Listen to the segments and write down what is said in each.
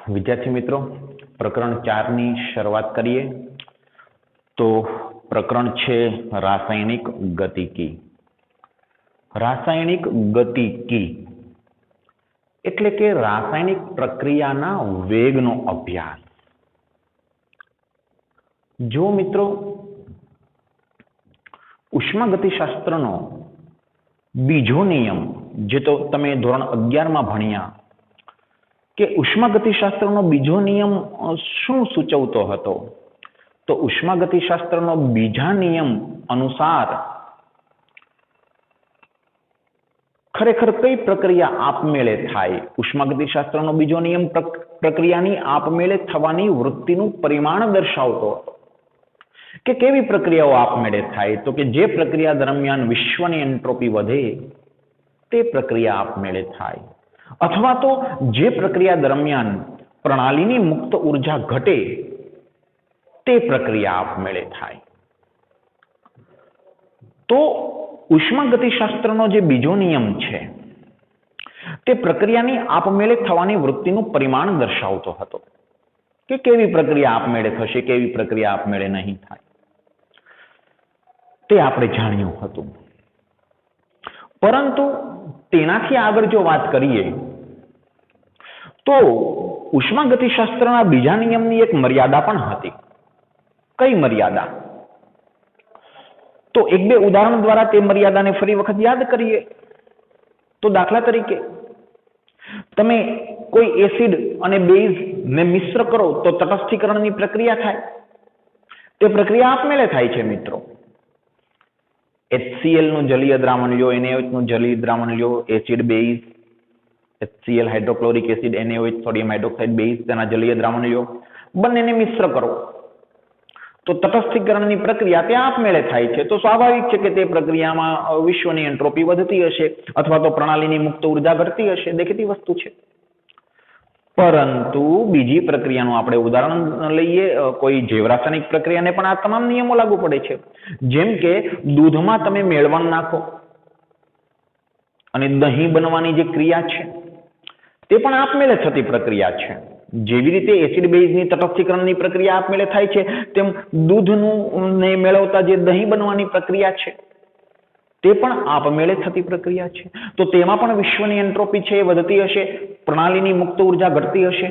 विद्यार्थी मित्रों, प्रकरण 4 ની શરૂઆત કરીએ તો પ્રકરણ છે રાસાયણિક ગતિકી। રાસાયણિક ગતિકી એટલે કે રાસાયણિક પ્રક્રિયાના વેગનો અભ્યાસ। જો મિત્રો ઉષ્માગતિશાસ્ત્રનો બીજો નિયમ જે તો તમે ધોરણ 11 માં ભણ્યા કે ઉષ્માગતિશાસ્ત્રનો બીજો નિયમ શું સૂચવતો હતો, તો ઉષ્માગતિશાસ્ત્રનો બીજા નિયમ અનુસાર ખરેખર કઈ પ્રક્રિયા આપમેળે થાય। ઉષ્માગતિશાસ્ત્રનો બીજો નિયમ પ્રક્રિયાની આપમેળે થવાની વૃત્તિનું પરિમાણ દર્શાવતો હતો કે કેવી પ્રક્રિયાઓ આપમેળે થાય, તો કે જે પ્રક્રિયા દરમિયાન વિશ્વની એન્ટ્રોપી વધે તે પ્રક્રિયા આપમેળે થાય, અથવા તો જે પ્રક્રિયા દરમિયાન પ્રણાલીની મુક્ત ઉર્જા ઘટે તે પ્રક્રિયા આપમેળે થાય। તો ઉષ્માગતિશાસ્ત્રનો જે બીજો નિયમ છે તે પ્રક્રિયાની આપમેળે થવાની વૃત્તિનું પરિમાણ દર્શાવતો હતો કે કેવી પ્રક્રિયા આપમેળે થશે, કેવી પ્રક્રિયા આપમેળે નહીં થાય, તે આપણે જાણ્યું હતું। પરંતુ તેનાથી આગળ જો વાત કરીએ તો ઉષ્માગતિશાસ્ત્રના બીજા નિયમની એક મર્યાદા પણ હતી। કઈ મર્યાદા? તો એક બે ઉદાહરણ દ્વારા તે મર્યાદાને ફરી વખત યાદ કરીએ તો દાખલા તરીકે તમે કોઈ એસિડ અને બેઝ ને મિશ્ર કરો તો તટસ્થીકરણની પ્રક્રિયા થાય। તે પ્રક્રિયા આપમેળે થાય છે મિત્રો। HCl નું જલીય દ્રાવણ લ્યો, NaOH નું જલીય દ્રાવણ લ્યો, acid base HCl hydrochloric acid, NaOH sodium hydroxide base તેના જલીય દ્રાવણ લ્યો, બંનેને મિશ્ર કરો તો તટસ્થીકરણની પ્રક્રિયા તે આપમેળે થાય છે। તો સ્વાભાવિક છે કે તે પ્રક્રિયામાં વિશ્વની એન્ટ્રોપી વધતી હશે અથવા તો પ્રણાલીની મુક્ત ઉર્જા ઘટતી હશે, દેખીતી વસ્તુ છે। પરંતુ બીજી પ્રક્રિયાનું આપણે ઉદાહરણ લઈએ, કોઈ જૈવરાસાયણિક પ્રક્રિયાને પણ આ તમામ નિયમો લાગુ પડે છે। જેમ કે દૂધમાં તમે મેળવણ નાખો અને દહીં બનવાની જે ક્રિયા છે તે પણ આપમેળે થતી પ્રક્રિયા છે। જેવી રીતે એસિડ બેઝની તટસ્થીકરણની પ્રક્રિયા આપમેળે થાય છે, તેમ દૂધનું ને મેળવતા જે દહીં બનવાની પ્રક્રિયા છે તે પણ આપમેળે થતી પ્રક્રિયા છે। તો તેમાં પણ વિશ્વની એન્ટ્રોપી છે એ વધતી હશે, પ્રણાલીની મુક્ત ઉર્જા ઘટતી હશે।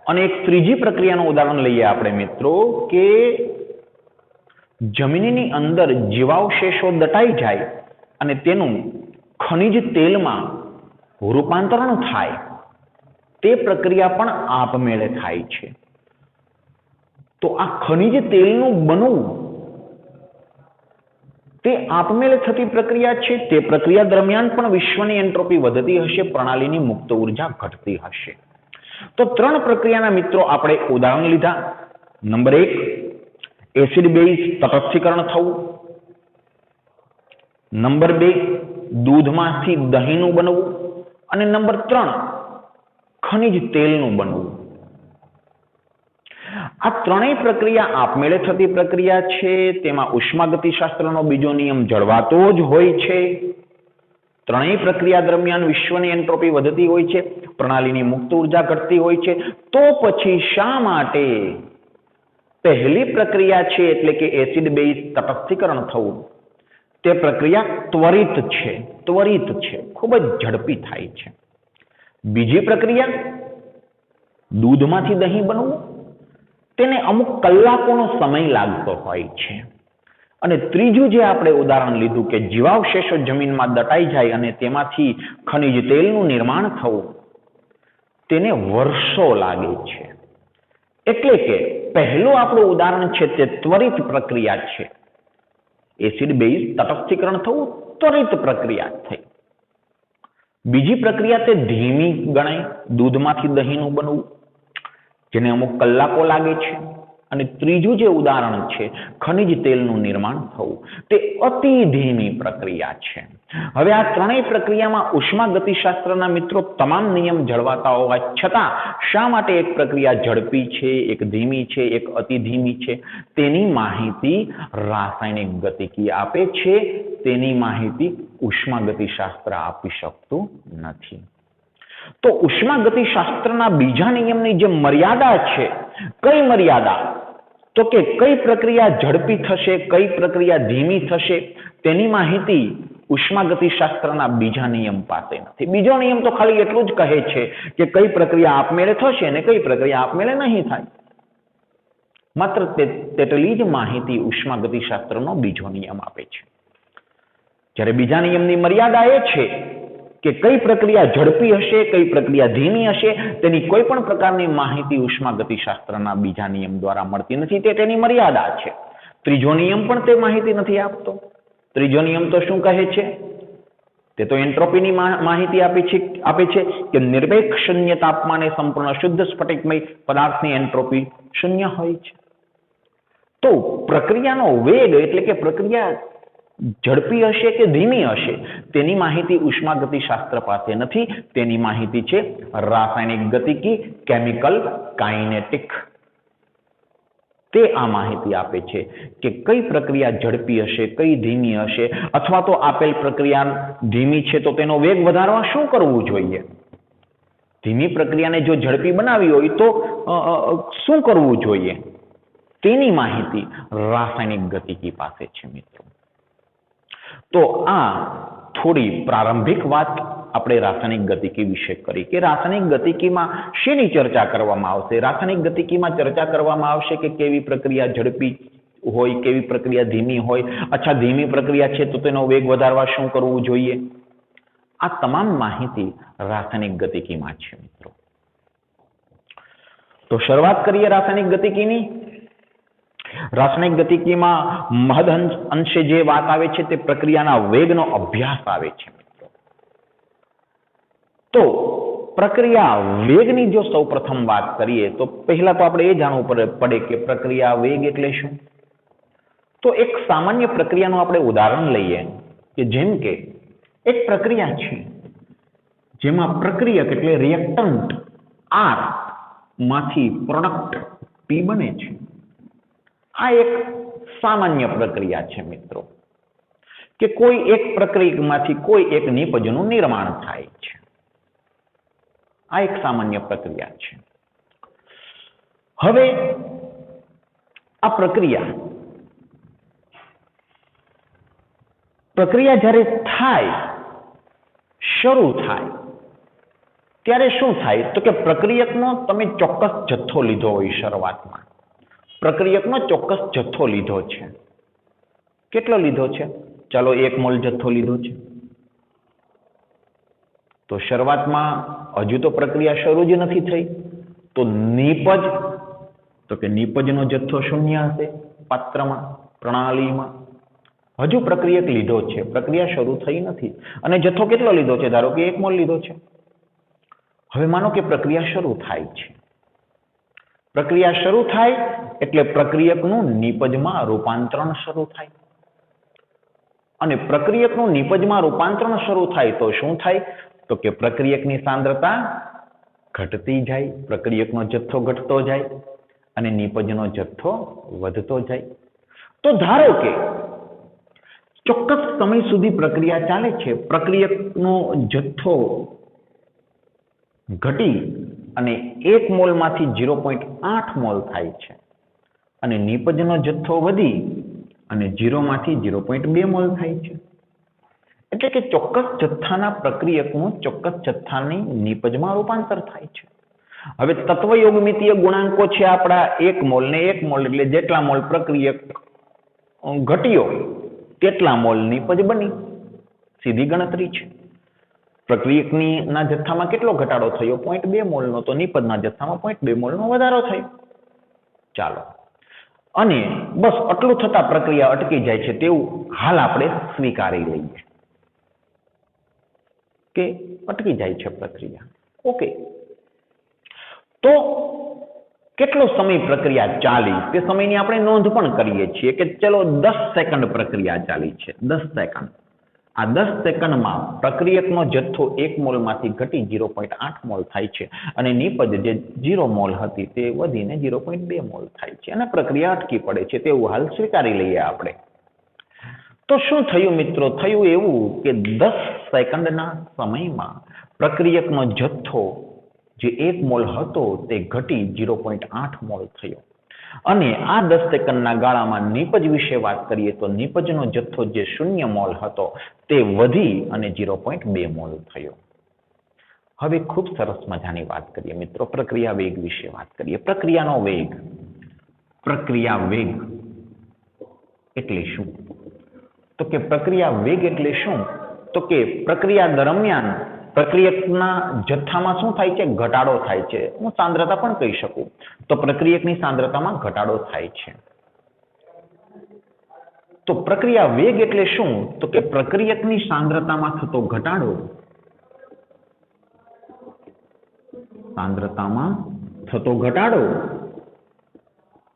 અને એક ત્રીજી પ્રક્રિયાનું ઉદાહરણ લઈએ આપણે મિત્રો કે જમીનની અંદર જીવાવશેષો દટાઈ જાય અને તેનું ખનિજ તેલમાં રૂપાંતરણ થાય, તે પ્રક્રિયા પણ આપમેળે થાય છે। તો આ ખનિજ તેલનું બનવું તે આપમેળે થતી પ્રક્રિયા છે। તે પ્રક્રિયા દરમિયાન પણ વિશ્વની એન્ટ્રોપી વધતી હશે, પ્રણાલીની મુક્ત ઉર્જા ઘટતી હશે। તો ત્રણ પ્રક્રિયાના મિત્રો આપણે ઉદાહરણ લીધા। નંબર 1 એસિડ બેઝ તટસ્થીકરણ થવું, નંબર 2 દૂધમાંથી દહીંનું બનવું, અને નંબર 3 ખનિજ તેલનું બનવું। આ ત્રણેય પ્રક્રિયા આપમેળે થતી પ્રક્રિયા છે। તેમાં ઉષ્માગતિશાસ્ત્રનો બીજો નિયમ જળવાતો જ હોય છે। ત્રણેય પ્રક્રિયા દરમિયાન વિશ્વની એન્ટ્રોપી વધતી હોય છે, પ્રણાલીની મુક્ત ઉર્જા ઘટતી હોય છે। તો પછી શા માટે પહેલી પ્રક્રિયા છે એટલે કે એસિડ બેઝ તટસ્થીકરણ થવું તે પ્રક્રિયા ત્વરિત છે, ખૂબ જ ઝડપી થાય છે। બીજી પ્રક્રિયા દૂધમાંથી દહીં બનવું તેને અમુક કલાકોનો સમય લાગતો હોય છે। અને ત્રીજું જે આપણે ઉદાહરણ લીધું કે જીવાવશેષો જમીનમાં દટાઈ જાય અને તેમાંથી ખનિજ તેલનું નિર્માણ થવું તેને વર્ષો લાગે છે। એટલે કે પહેલું આપણું ઉદાહરણ છે તે ત્વરિત પ્રક્રિયા છે। એસિડ બેઝ તટસ્થીકરણ થવું ત્વરિત પ્રક્રિયા થઈ। બીજી પ્રક્રિયા તે ધીમી ગણાય, દૂધમાંથી દહીંનું બનવું જેને અમુક કલાકો લાગે છે। અને ત્રીજું જે ઉદાહરણ છે ખનિજ તેલનું નિર્માણ થવું તે અતિ ધીમી પ્રક્રિયા છે। હવે આ ત્રણેય પ્રક્રિયામાં ઉષ્માગતિશાસ્ત્રના મિત્રો તમામ નિયમ જળવાતા હોવા છતાં શા માટે એક પ્રક્રિયા ઝડપી છે, એક ધીમી છે, એક અતિ ધીમી છે, તેની માહિતી રાસાયણિક ગતિકી આપે છે। તેની માહિતી ઉષ્માગતિશાસ્ત્ર આપી શકતું નથી। તો ઉષ્માગતિશાસ્ત્રના બીજા નિયમની જે મર્યાદા છે, કઈ મર્યાદા? તો કે કઈ પ્રક્રિયા ઝડપી થશે, કઈ પ્રક્રિયા ધીમી થશે, તેની માહિતી ઉષ્માગતિશાસ્ત્રના બીજા નિયમ પાસે નથી. બીજો નિયમ તો ખાલી એટલું જ કહે છે કે કઈ પ્રક્રિયા આપમેળે થશે અને કઈ પ્રક્રિયા આપમેળે નહીં થાય. માત્ર તેટલી જ માહિતી ઉષ્માગતિશાસ્ત્રનો બીજો નિયમ આપે છે. જ્યારે બીજા નિયમની મર્યાદા એ છે કે કઈ પ્રક્રિયા ઝડપી હશે, કઈ પ્રક્રિયા ધીમી હશે, તેની કોઈ પણ પ્રકારની માહિતી ઉષ્માગતિશાસ્ત્રના બીજા નિયમ દ્વારા મળતી નથી. તે તેની મર્યાદા છે. ત્રીજો નિયમ પણ તે માહિતી નથી આપતો. ત્રીજો નિયમ તો શું કહે છે? તે તો એન્ટ્રોપીની માહિતી આપે છે કે નિરપેક્ષ શૂન્ય તાપમાને સંપૂર્ણ શુદ્ધ સ્ફટિકમય પદાર્થની એન્ટ્રોપી શૂન્ય હોય છે. તો પ્રક્રિયાનો વેગ એટલે કે પ્રક્રિયા ઝડપી હશે કે ધીમી હશે, તેની માહિતી ઉષ્માગતિશાસ્ત્ર પાસે નથી. તેની માહિતી છે રાસાયણિક ગતિકી, કેમિકલ કાઇનેટિક. તે આ માહિતી આપે છે કે કઈ પ્રક્રિયા ઝડપી હશે, કઈ ધીમી હશે, અથવા તો આપેલ પ્રક્રિયા ધીમી છે તો તેનો વેગ વધારવા શું કરવું જોઈએ? ધીમી પ્રક્રિયાને જો ઝડપી બનાવી હોય તો શું કરવું જોઈએ? તેની માહિતી રાસાયણિક ગતિકી પાસે છે મિત્રો. તો આ થોડી પ્રારંભિક વાત આપણે રાસાયણિક ગતિકી વિશે કરી કે રાસાયણિક ગતિકીમાં શેની ચર્ચા કરવામાં આવશે. રાસાયણિક ગતિકીમાં ચર્ચા કરવામાં આવશે કે કેવી પ્રક્રિયા ઝડપી હોય, કેવી પ્રક્રિયા ધીમી હોય. અચ્છા, ધીમી પ્રક્રિયા છે તો તેનો વેગ વધારવા શું કરવું જોઈએ? આ તમામ માહિતી રાસાયણિક ગતિકીમાં છે મિત્રો. તો શરૂઆત કરીએ રાસાયણિક ગતિકીની. રાસાયણિક ગતિકીમાં મહદ અંશે જે વાત આવે છે તે પ્રક્રિયાના વેગનો અભ્યાસ આવે છે મિત્રો. તો પ્રક્રિયા વેગની જો સૌપ્રથમ વાત કરીએ તો પહેલા તો આપણે એ જાણવું પડે કે પ્રક્રિયા વેગ એટલે શું. તો એક સામાન્ય પ્રક્રિયાનું આપણે ઉદાહરણ લઈએ કે જેમ કે એક પ્રક્રિયા છે જેમાં પ્રક્રિયક એટલે રિએક્ટન્ટ R માંથી પ્રોડક્ટ P બને છે. આ એક સામાન્ય પ્રક્રિયા છે મિત્રો કે કોઈ એક પ્રક્રિયકમાંથી કોઈ એક નિપજનું નિર્માણ થાય છે. આ એક સામાન્ય પ્રક્રિયા છે. હવે આ પ્રક્રિયા જ્યારે થાય, શરૂ થાય, ત્યારે શું થાય? તો કે પ્રક્રિયકનો તમે ચોક્કસ જથ્થો લીધો હોય. શરૂઆતમાં પ્રક્રિયકનો ચોક્કસ જથ્થો લીધો છે. કેટલો લીધો છે? ચાલો 1 મોલ જથ્થો લીધો છે. તો શરૂઆતમાં હજુ તો પ્રક્રિયા શરૂ જ નથી થઈ. તો નિપજ, તો કે નિપજનો જથ્થો શૂન્ય હશે પાત્રમાં, પ્રણાલીમાં. હજુ પ્રક્રિયક લીધો છે, પ્રક્રિયા શરૂ થઈ નથી. અને જથ્થો કેટલો લીધો છે? ધારો કે 1 મોલ લીધો છે. હવે માનો કે પ્રક્રિયા શરૂ થાય છે. પ્રક્રિયા શરૂ થાય એટલે પ્રક્રિયકનું નિપજમાં રૂપાંતરણ શરૂ થાય. અને પ્રક્રિયકનું નિપજમાં રૂપાંતરણ શરૂ થાય તો શું થાય? તો કે પ્રક્રિયકની સાંદ્રતા ઘટતી જાય, પ્રક્રિયકનો જથ્થો ઘટતો જાય અને નિપજનો જથ્થો વધતો જાય. તો ધારો કે ચોક્કસ સમય સુધી પ્રક્રિયા ચાલે છે. પ્રક્રિયકનો જથ્થો ઘટી અને 1 મોલમાંથી 0.8 મોલ થાય છે અને નિપજનો જથ્થો વધી અને 0 માંથી 0.2 મોલ થાય છે. એટલે કે ચોક્કસ જથ્થાના પ્રક્રિયકનું ચોક્કસ જથ્થાની નિપજમાં રૂપાંતર થાય છે. હવે તત્વયોગમિતીય ગુણાંકો છે આપણા 1 મોલ ને 1 મોલ એટલે જેટલા મોલ પ્રક્રિયક ઘટ્યો તેટલા મોલ નિપજ બની. સીધી ગણતરી છે. પ્રક્રિયકના જથ્થામાં કેટલો ઘટાડો થયો? 0.2 મોલનો. તો નિપજના જથ્થામાં 0.2 મોલનો વધારો થયો. ચાલો, અને બસ આટલું થતા પ્રક્રિયા અટકી જાય છે તેવું હાલ આપણે સ્વીકારી લઈએ કે અટકી જાય છે પ્રક્રિયા. ઓકે, તો કેટલો સમય પ્રક્રિયા ચાલી તે સમયની આપણે નોંધ પણ કરીએ છીએ કે ચલો 10 સેકન્ડ પ્રક્રિયા ચાલી છે. 10 સેકન્ડ. આ 10 સેકન્ડમાં પ્રક્રિયકનો જથ્થો 1 મોલમાંથી ઘટી 0.8 મોલ થાય છે અને નિપજ જે 0 મોલ હતી તે વધીને 0.2 મોલ થાય છે અને પ્રક્રિયા અટકી પડે છે તેવું હાલ સ્વીકારી લઈએ આપણે. તો શું થયું મિત્રો? થયું એવું કે 10 સેકન્ડના સમયમાં પ્રક્રિયકનો જથ્થો જે 1 મોલ હતો તે ઘટી 0.8 મોલ થયો અને આ 10 સેકન્ડના ગાળામાં નીપજ વિશે વાત કરીએ તો નીપજનો જથ્થો જે 0 મોલ હતો તે વધી અને 0.2 મોલ થયો. હવે ખૂબ સરસ મજાની વાત કરીએ મિત્રો, પ્રક્રિયા વેગ વિશે વાત કરીએ. પ્રક્રિયાનો વેગ, પ્રક્રિયા વેગ એટલે શું? તો કે પ્રક્રિયા વેગ એટલે શું? તો કે પ્રક્રિયા દરમિયાન પ્રક્રિયકના જથ્થામાં શું થાય છે? ઘટાડો થાય છે. હું સાંદ્રતા પણ કહી શકું. તો પ્રક્રિયકની સાંદ્રતામાં ઘટાડો થાય છે. તો પ્રક્રિયા વેગ એટલે શું? તો કે પ્રક્રિયકની સાંદ્રતામાં થતો ઘટાડો, સાંદ્રતામાં થતો ઘટાડો.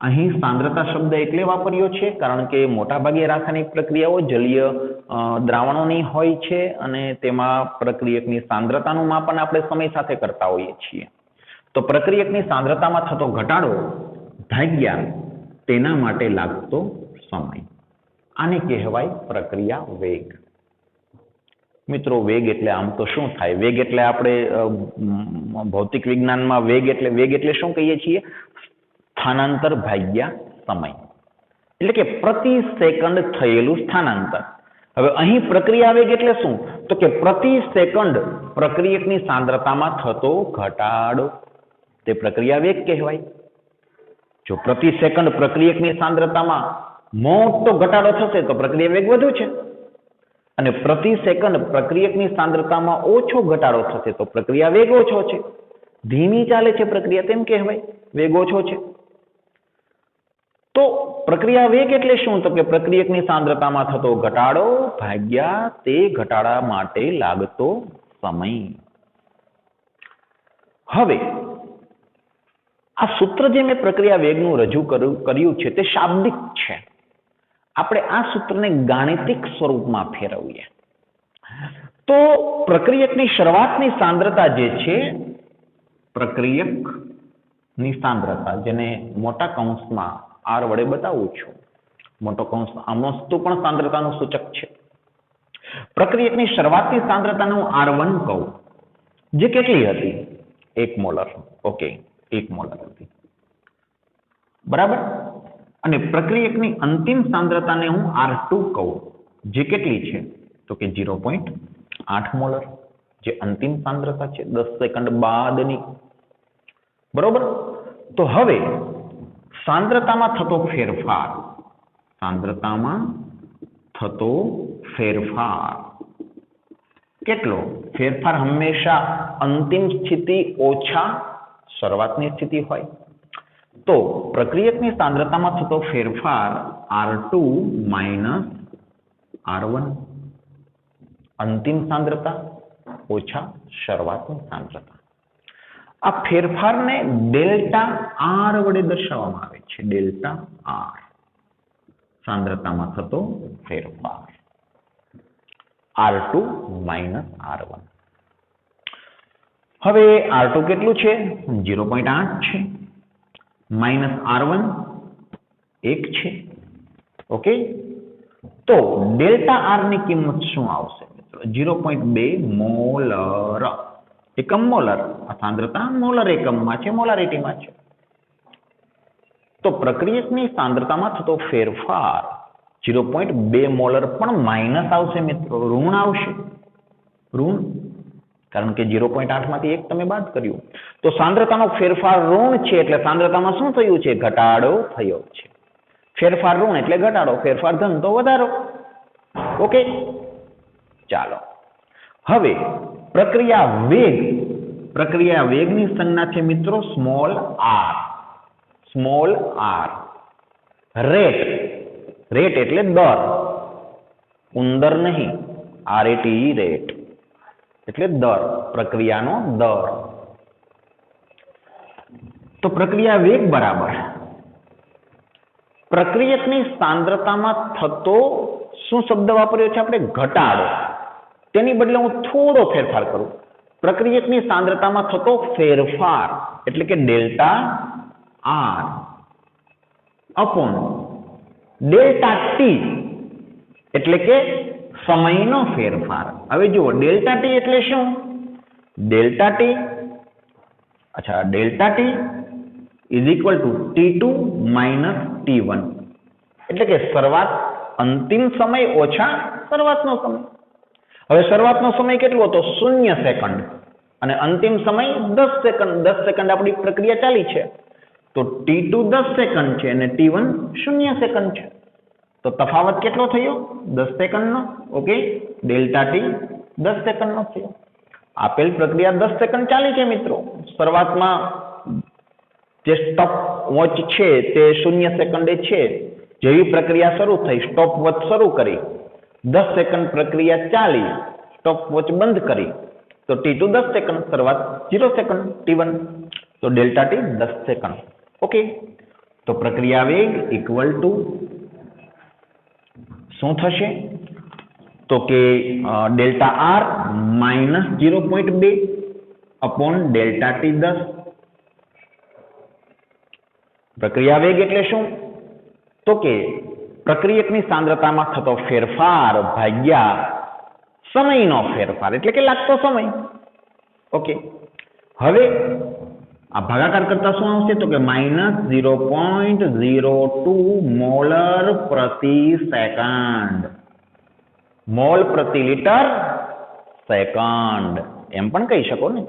અહીં સાંદ્રતા શબ્દ એટલે વાપર્યો છે કારણ કે મોટાભાગે રાસાયણિક પ્રક્રિયાઓ જલીય દ્રાવણોની હોય છે અને તેમાં પ્રક્રિયકની સાંદ્રતાનું માપન આપણે સમય સાથે કરતા હોઈએ છીએ. તો પ્રક્રિયકની સાંદ્રતામાં થતો ઘટાડો ભાગ્યા તેના માટે લાગતો સમય, આને કહેવાય પ્રક્રિયા વેગ. મિત્રો, વેગ એટલે આમ તો શું થાય? વેગ એટલે આપણે ભૌતિક વિજ્ઞાનમાં વેગ એટલે શું કહીએ છીએ? સ્થાનાંતર ભાગ્યા સમય, એટલે કે પ્રતિ સેકન્ડ થયેલું સ્થાનાંતર. હવે અહીં પ્રક્રિયા વેગ એટલે શું? તો કે પ્રતિ સેકન્ડ પ્રક્રિયકની સાંદ્રતામાં થતો ઘટાડો, તે પ્રક્રિયા વેગ કહેવાય. જો પ્રતિ સેકન્ડ પ્રક્રિયકની સાંદ્રતામાં મોટો ઘટાડો થશે તો પ્રક્રિયા વેગ વધુ છે, અને પ્રતિ સેકન્ડ પ્રક્રિયકની સાંદ્રતામાં ઓછો ઘટાડો થશે તો પ્રક્રિયા વેગ ઓછો છે. ધીમી ચાલે છે પ્રક્રિયા તેમ કહેવાય, વેગ ઓછો છે. તો પ્રક્રિયા વેગ એટલે શું? તો કે પ્રક્રિયકની સાંદ્રતામાં થતો ઘટાડો ભાગ્યા તે ઘટાડા માટે લાગતો સમય. હવે આ સૂત્ર જે મેં પ્રક્રિયા વેગનું રજૂ કર્યું છે તે શાબ્દિક છે. આપણે આ સૂત્રને ગાણિતિક સ્વરૂપમાં ફેરવીએ તો પ્રક્રિયકની શરૂઆતની સાંદ્રતા જે છે, પ્રક્રિયકની સાંદ્રતા, જેને મોટા કૌંસમાં R વડે બતાવું છું, મોટો કૌંસ આમ વસ્તુ પણ સાંદ્રતાનું સૂચક છે. પ્રક્રિયકની શરૂઆતની સાંદ્રતાને હું R1 કહું, જે કેટલી હતી? 1 મોલર. ઓકે, 1 મોલર હતી, બરાબર. અને પ્રક્રિયકની અંતિમ સાંદ્રતાને હું R2 કહું, જે કેટલી છે? તો કે 0.8 મોલર, જે અંતિમ સાંદ્રતા છે 10 સેકન્ડ બાદની. બરોબર. તો હવે સાંદ્રતામાં થતો ફેરફાર, સાંદ્રતામાં થતો ફેરફાર કેટલો? ફેરફાર હંમેશા અંતિમ સ્થિતિ ઓછા શરૂઆતની સ્થિતિ હોય. તો પ્રક્રિયકની સાંદ્રતામાં થતો ફેરફાર R2 માઇનસ R1, અંતિમ સાંદ્રતા ઓછા શરૂઆતની સાંદ્રતા. આ ફેરફારને ડેલ્ટા R વડે દર્શાવવામાં આવે છે. ડેલ્ટા R, સાંદ્રતામાં થતો ફેરફાર, R2 માઇનસ R1. હવે R2 કેટલું છે? 0.8 છે, માઇનસ R1 1 છે. ઓકે, તો ડેલ્ટા R ની કિંમત શું આવશે મિત્રો? 0.2 મોલર. એકમ મોલર, આ સાંદ્રતા મોલર એકમમાં છે, મોલારિટીમાં છે. તો પ્રક્રિયકની સાંદ્રતામાં થતો ફેરફાર 0.2 મોલર પણ માઇનસ આવશે મિત્રો, ઋણ આવશે, ઋણ, કારણ કે 0.8 માંથી 1 તમે બાદ કર્યું. તો સાંદ્રતાનો ફેરફાર ઋણ છે એટલે સાંદ્રતામાં શું થયું છે? ઘટાડો થયો છે. ફેરફાર ઋણ એટલે ઘટાડો, ફેરફાર ધન તો વધારો. ઓકે, ચાલો હવે પ્રક્રિયા વેગની સંજ્ઞા છે મિત્રો small r. Small r. Rate એટલે દર, ઉંદર નહીં, RATE, રેટ એટલે દર, પ્રક્રિયાનો દર. તો પ્રક્રિયા વેગ બરાબર પ્રક્રિયકની સાંદ્રતામાં થતો, શું શબ્દ વાપર્યો છે આપણે? ઘટાડો. તેની બદલે હું થોડો ફેરફાર કરું, પ્રક્રિયકની સાંદ્રતામાં થતો ફેરફાર એટલે કે delta R upon delta T એટલે કે સમયનો ફેરફાર. હવે જુઓ, ડેલ્ટા T એટલે શું? डेल्टा टी, अच्छा delta T is equal to T2 minus T1 એટલે કે શરૂઆત અંતિમ સમય ઓછા શરૂઆતનો સમય. હવે શરૂઆતનો સમય કેટલો હતો? 0 સેકન્ડ અને અંતિમ સમય 10 સેકન્ડ. 10 સેકન્ડ આપણી પ્રક્રિયા ચાલી છે, તો T2 10 સેકન્ડ છે અને T1 0 સેકન્ડ છે. તો તફાવત કેટલો થયો? 10 સેકન્ડનો. ઓકે, ડેલ્ટા ટી 10 સેકન્ડનો થયો. આપેલ પ્રક્રિયા 10 સેકન્ડ ચાલી છે મિત્રો. શરૂઆતમાં જે સ્ટોપ વોચ છે તે 0 સેકન્ડે છે. જેવી પ્રક્રિયા શરૂ થઈ, સ્ટોપ વોચ શરૂ કરી, 10 સેકન્ડ પ્રક્રિયા ચાલી, સ્ટોપ વોચ બંધ કરી, તો T2 10 સેકન્ડ, શરૂઆત 0 સેકન્ડ T1, તો ડેલ્ટા ટી 10 સેકન્ડ. ઓકે, તો પ્રક્રિયા વેગ ઇક્વલ ટુ શું થશે? તો કે delta R minus 0.2 upon delta T 10. પ્રક્રિયા વેગ એટલે શું? તો કે પ્રક્રિયકની સાંદ્રતામાં થતો ફેરફાર ભાગ્યા સમયનો ફેરફાર એટલે કે લાગતો સમય. ઓકે, હવે આ ભાગાકાર કરતા શું આવશે? તો કે માઇનસ 0.02 મોલર પ્રતિ સેકન્ડ. મોલ પ્રતિ લિટર સેકન્ડ એમ પણ કહી શકો ને.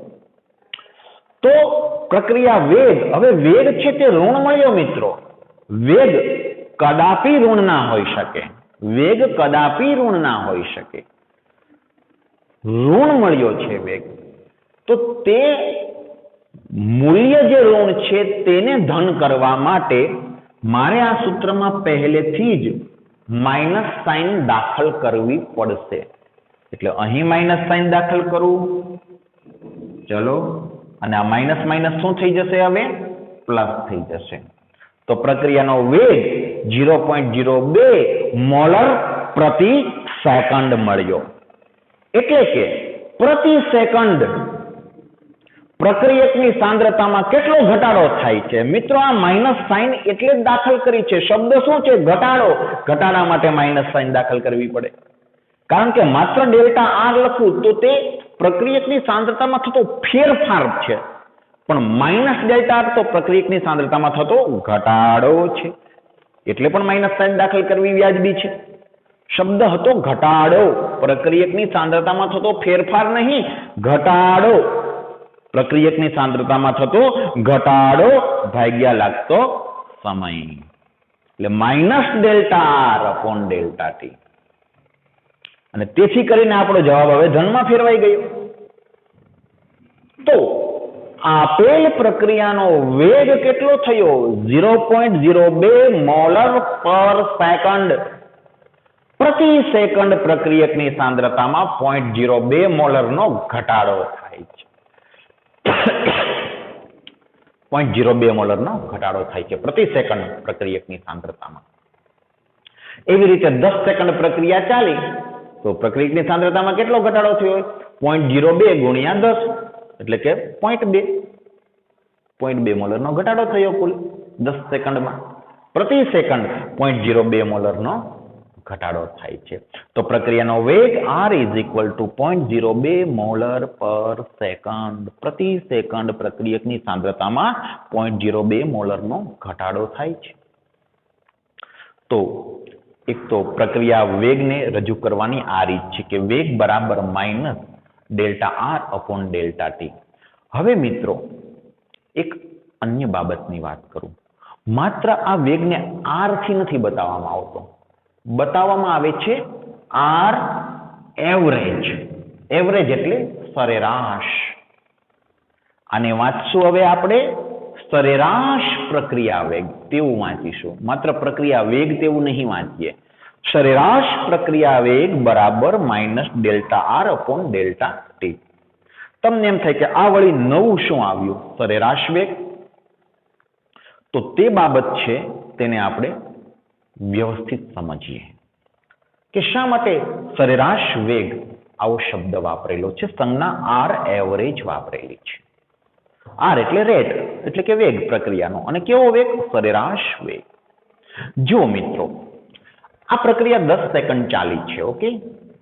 તો પ્રક્રિયા વેગ, હવે વેગ છે તે ઋણ મળ્યો મિત્રો. વેગ કદાપી ઋણ ના હોઈ શકે. વેગ કદાપી ઋણ ના હોઈ શકે. ઋણ મળ્યો છે વેગ, તો તે મૂલ્ય જે ઋણ છે તેને ધન કરવા માટે મારે આ સૂત્રમાં પહેલેથી જ માઇનસ સાઇન દાખલ કરવી પડશે. એટલે અહીં માઇનસ સાઇન દાખલ કરું, ચલો, અને આ માઇનસ માઇનસ શું થઈ જશે? હવે પ્લસ થઈ જશે. તો પ્રક્રિયાનો વેગ 0.02 મોલર પ્રતિ સેકન્ડ મળ્યો. એટલે કે પ્રતિ સેકન્ડ પ્રક્રિયકની સાંદ્રતામાં કેટલો ઘટાડો થાય છે? મિત્રો આ માઇનસ સાઇન એટલે જ દાખલ કરી છે. શબ્દ શું છે? ઘટાડો. ઘટાડા માટે માઇનસ સાઇન દાખલ કરવી પડે. કારણ કે માત્ર ડેલ્ટા આર લખું તો તે પ્રક્રિયકની સાંદ્રતામાં થતો ફેરફાર છે, પણ માઇનસ ડેલ્ટા આર તો પ્રક્રિયકની સાંદ્રતામાં થતો ઘટાડો છે. એટલે પણ માઇનસ સાઇન દાખલ કરવી વ્યાજબી છે. શબ્દ હતો ઘટાડો. પ્રક્રિયકની સાંદ્રતામાં થતો ફેરફાર નહીં, ઘટાડો. પ્રક્રિયકની સાંદ્રતામાં થતો ઘટાડો ભાગ્યા લાગતો સમય. એટલે minus delta R upon delta T. અને તેથી કરીને આપણો જવાબ હવે ધનમાં ફેરવાઈ ગયો. તો આપેલ પ્રક્રિયાનો વેગ કેટલો થયો? 0.02 મોલર પર સેકન્ડ. પ્રતિ સેકન્ડ પ્રક્રિયકની સાંદ્રતામાં 0.02 મોલરનો ઘટાડો થાય છે. 0.02 મોલરનો ઘટાડો થાય છે પ્રતિ સેકન્ડ પ્રક્રિયકની સાંદ્રતામાં. એવી રીતે 10 સેકન્ડ પ્રક્રિયા ચાલી તો પ્રક્રિયકની સાંદ્રતામાં કેટલો ઘટાડો થયો? 0.02 ગુણ્યા 10 એટલે કે 0.2 મોલરનો ઘટાડો થયો કુલ 10 સેકન્ડમાં. પ્રતિ સેકન્ડ 0.02 મોલરનો ઘટાડો થાય છે. તો પ્રક્રિયાનો વેગ R is equal to 0.02 molar પર સેકન્ડ. પ્રતિ સેકન્ડ પ્રક્રિયકની સાંદ્રતામાં 0.02 મોલરનો ઘટાડો થાય છે. તો એક તો પ્રક્રિયા વેગને રજૂ કરવાની આ રીત છે કે વેગ બરાબર minus delta R upon delta T. હવે મિત્રો એક અન્ય બાબતની વાત કરું. માત્ર આ વેગને આર થી નથી બતાવવામાં આવતો, બતાવવામાં આવે છે આર એવરેજ. એવરેજ એટલે સરેરાશ. આને વાંચશું હવે આપણે સરેરાશ પ્રક્રિયા વેગ તેવું વાંચીશું. માત્ર પ્રક્રિયા વેગ તેવું નહીં વાંચીએ. સરેરાશ પ્રક્રિયા વેગ બરાબર minus delta R upon delta T. તમને એમ થાય કે આ વળી નવું શું આવ્યું? સરેરાશ વેગ. તો તે બાબત છે તેને આપણે વ્યવસ્થિત સમજીએ કે શા માટે સરેરાશ વેગ આવો શબ્દ વાપરેલો છે, સંજ્ઞા આર એવરેજ વાપરેલી છે. આર એટલે રેટ એટલે કે વેગ પ્રક્રિયાનો, અને કેવો વેગ? સરેરાશ વેગ. જો મિત્રો આ પ્રક્રિયા 10 સેકન્ડ ચાલી છે. ઓકે,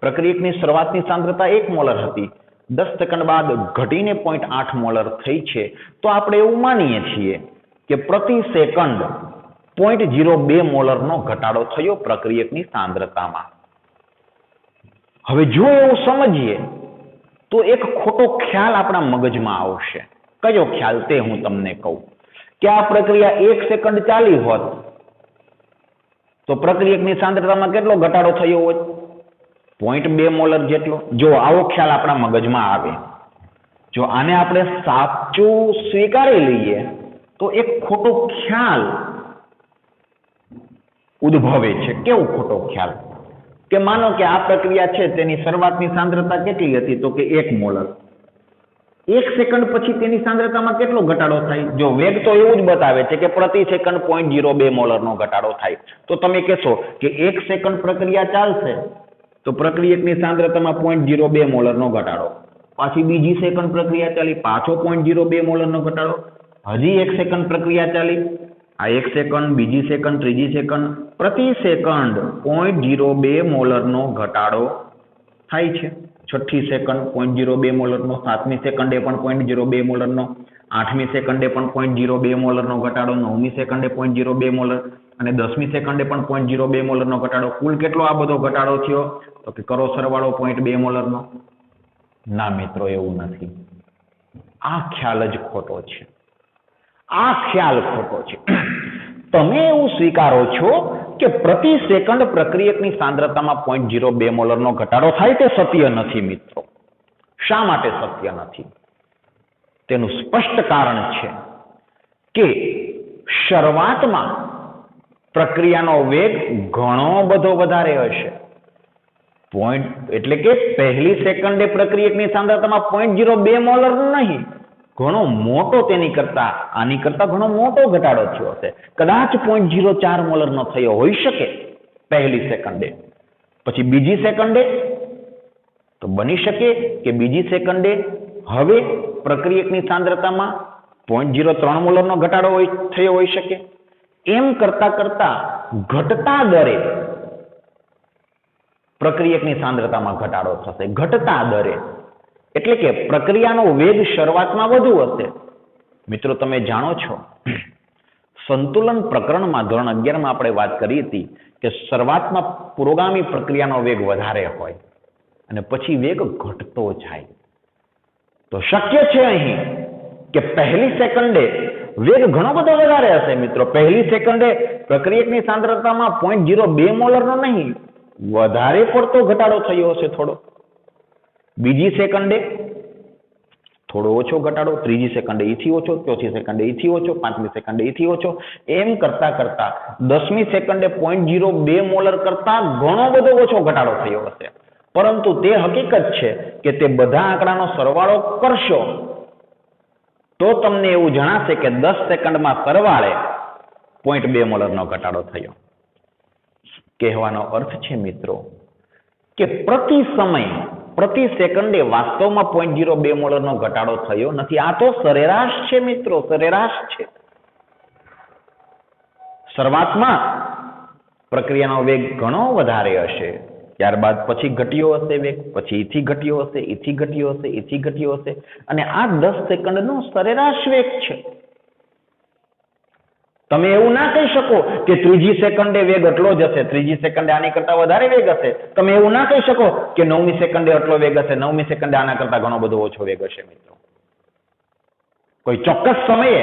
પ્રક્રિયકની શરૂઆતની સાંદ્રતા 1 મોલર હતી. 10 સેકન્ડ બાદ ઘટીને 0.8 મોલર થઈ છે, તો આપણે એવું માનીએ છીએ કે પ્રતિ સેકન્ડ 0.02 મોલરનો ઘટાડો થયો પ્રક્રિયકની સાંદ્રતામાં. હવે જો એવું સમજીએ તો એક ખોટો ખ્યાલ આપણા મગજમાં આવશે. કયો ખ્યાલ તે હું તમને કહું કે આ પ્રક્રિયા 1 સેકન્ડ ચાલી હોત તો પ્રક્રિયકની સાંદ્રતામાં કેટલો ઘટાડો થયો હોત? 0.2 મોલર જેટલો. જો આવો ખ્યાલ આપણા મગજમાં આવે, જો આને આપણે સાચું સ્વીકારી લઈએ તો એક ખોટો ખ્યાલ ઉદ્ભવે છે. કેવો ખોટો ખ્યાલ? કે માનો કે આ પ્રક્રિયા છે તેની શરૂઆતની સાંદ્રતા કેટલી હતી? તો કે 1 મોલર. 1 સેકન્ડ પછી તેની સાંદ્રતામાં કેટલો ઘટાડો થાય? જો વેગ તો એવું જ બતાવે છે કે પ્રતિ સેકન્ડ 0.02 મોલરનો ઘટાડો થાય. તો તમે કહેશો કે 1 સેકન્ડ પ્રક્રિયા ચાલશે તો પ્રક્રિયકની સાંદ્રતામાં 0.02 મોલરનો ઘટાડો. પાછી બીજી સેકન્ડ પ્રક્રિયા ચાલી, પાછો 0.02 મોલરનો ઘટાડો. હજી 1 સેકન્ડ પ્રક્રિયા ચાલી, આ 1 સેકન્ડ, બીજી સેકન્ડ, ત્રીજી સેકન્ડ, પ્રતિ સેકન્ડ 0.02 મોલરનો ઘટાડો થાય છે. છઠ્ઠી સેકન્ડ 0.02 મોલરનો, સાતમી સેકન્ડે પણ 0.02 મોલરનો, આઠમી સેકન્ડે પણ 0.02 મોલરનો ઘટાડો, નવમી સેકન્ડે 0.02 મોલર અને 10મી સેકન્ડે પણ 0.02 મોલરનો ઘટાડો. કુલ કેટલો આ બધો ઘટાડો થયો? તો કે કરો સરવાળો 0.2 મોલરનો. ના મિત્રો, એવું નથી. આ ખ્યાલ જ ખોટો છે. આ ખ્યાલ ખોટો છે. તમે એવું સ્વીકારો છો કે પ્રતિ સેકન્ડ પ્રક્રિયકની સાંદ્રતામાં 0.02 મોલરનો ઘટાડો થાય તે સત્ય નથી મિત્રો. શા માટે સત્ય નથી? તેનું સ્પષ્ટ કારણ છે કે શરૂઆતમાં પ્રક્રિયાનો વેગ ઘણો બધો વધારે હશે. એટલે કે પહેલી સેકન્ડે પ્રક્રિયકની સાંદ્રતામાં 0.02 મોલર નહીં, ઘણો મોટો આની કરતા ઘણો મોટો ઘટાડો થયો હશે. કદાચ 0.04 મોલરનો થયો હોઈ શકે પહેલી સેકન્ડે. પછી બીજી સેકન્ડે તો બની શકે કે બીજી સેકન્ડે હવે પ્રક્રિયકની સાંદ્રતામાં 0.03 મોલરનો ઘટાડો થયો હોઈ શકે. એમ કરતા કરતા ઘટતા દરે પ્રક્રિયકની સાંદ્રતામાં ઘટાડો થશે. ઘટતા દરે એટલે કે પ્રક્રિયાનો વેગ શરૂઆતમાં વધુ હશે. મિત્રો, તમે જાણો છો સંતુલન પ્રકરણમાં ધોરણ 11માં આપણે વાત કરી હતી કે શરૂઆતમાં પુરોગામી પ્રક્રિયાનો વેગ વધારે હોય અને પછી વેગ ઘટતો જાય. તો શક્ય છે અહીં કે પહેલી સેકન્ડે વેગ ઘણો બધો વધારે હશે મિત્રો. પહેલી સેકન્ડે પ્રક્રિયકની સાંદ્રતામાં 0.02 મોલરનો નહીં, વધારે પડતો ઘટાડો થયો હશે થોડો. બીજી સેકન્ડે થોડો ઓછો ઘટાડો, ત્રીજી સેકન્ડે એથી ઓછો, ચોથી સેકન્ડે એથી ઓછો, પાંચમી સેકન્ડે એથી ઓછો. એમ કરતા કરતા 10મી સેકન્ડે 0.02 મોલર કરતા ઘણો બધો ઓછો ઘટાડો થયો હશે. પરંતુ તે હકીકત છે કે તે બધા આંકડાનો સરવાળો કરશો તો તમને એવું જણાશે કે 10 સેકન્ડમાં સરવાળે 0.2 મોલરનો ઘટાડો થયો. કહેવાનો અર્થ છે મિત્રો કે પ્રતિ સેકન્ડે વાસ્તવમાં 0.02 મોલરનો ઘટાડો થયો નથી. આ તો સરેરાશ છે મિત્રો, સરેરાશ છે. શરૂઆતમાં પ્રક્રિયાનો વેગ ઘણો વધારે હશે, ત્યારબાદ પછી ઘટ્યો હશે વેગ, પછી એથી ઘટ્યો હશે, એથી ઘટ્યો હશે, એથી ઘટ્યો હશે, અને આ 10 સેકન્ડનો સરેરાશ વેગ છે. તમે એવું ના કહી શકો કે ત્રીજી સેકન્ડે વેગ એટલો જ હશે, ત્રીજી સેકન્ડે આની કરતા વધારે વેગ હશે. તમે એવું ના કહી શકો કે 9મી સેકન્ડે એટલો વેગ હશે, 9મી સેકન્ડે આના કરતા ઘણો બધો ઓછો વેગ હશે. મિત્રો, કોઈ ચોક્કસ સમયે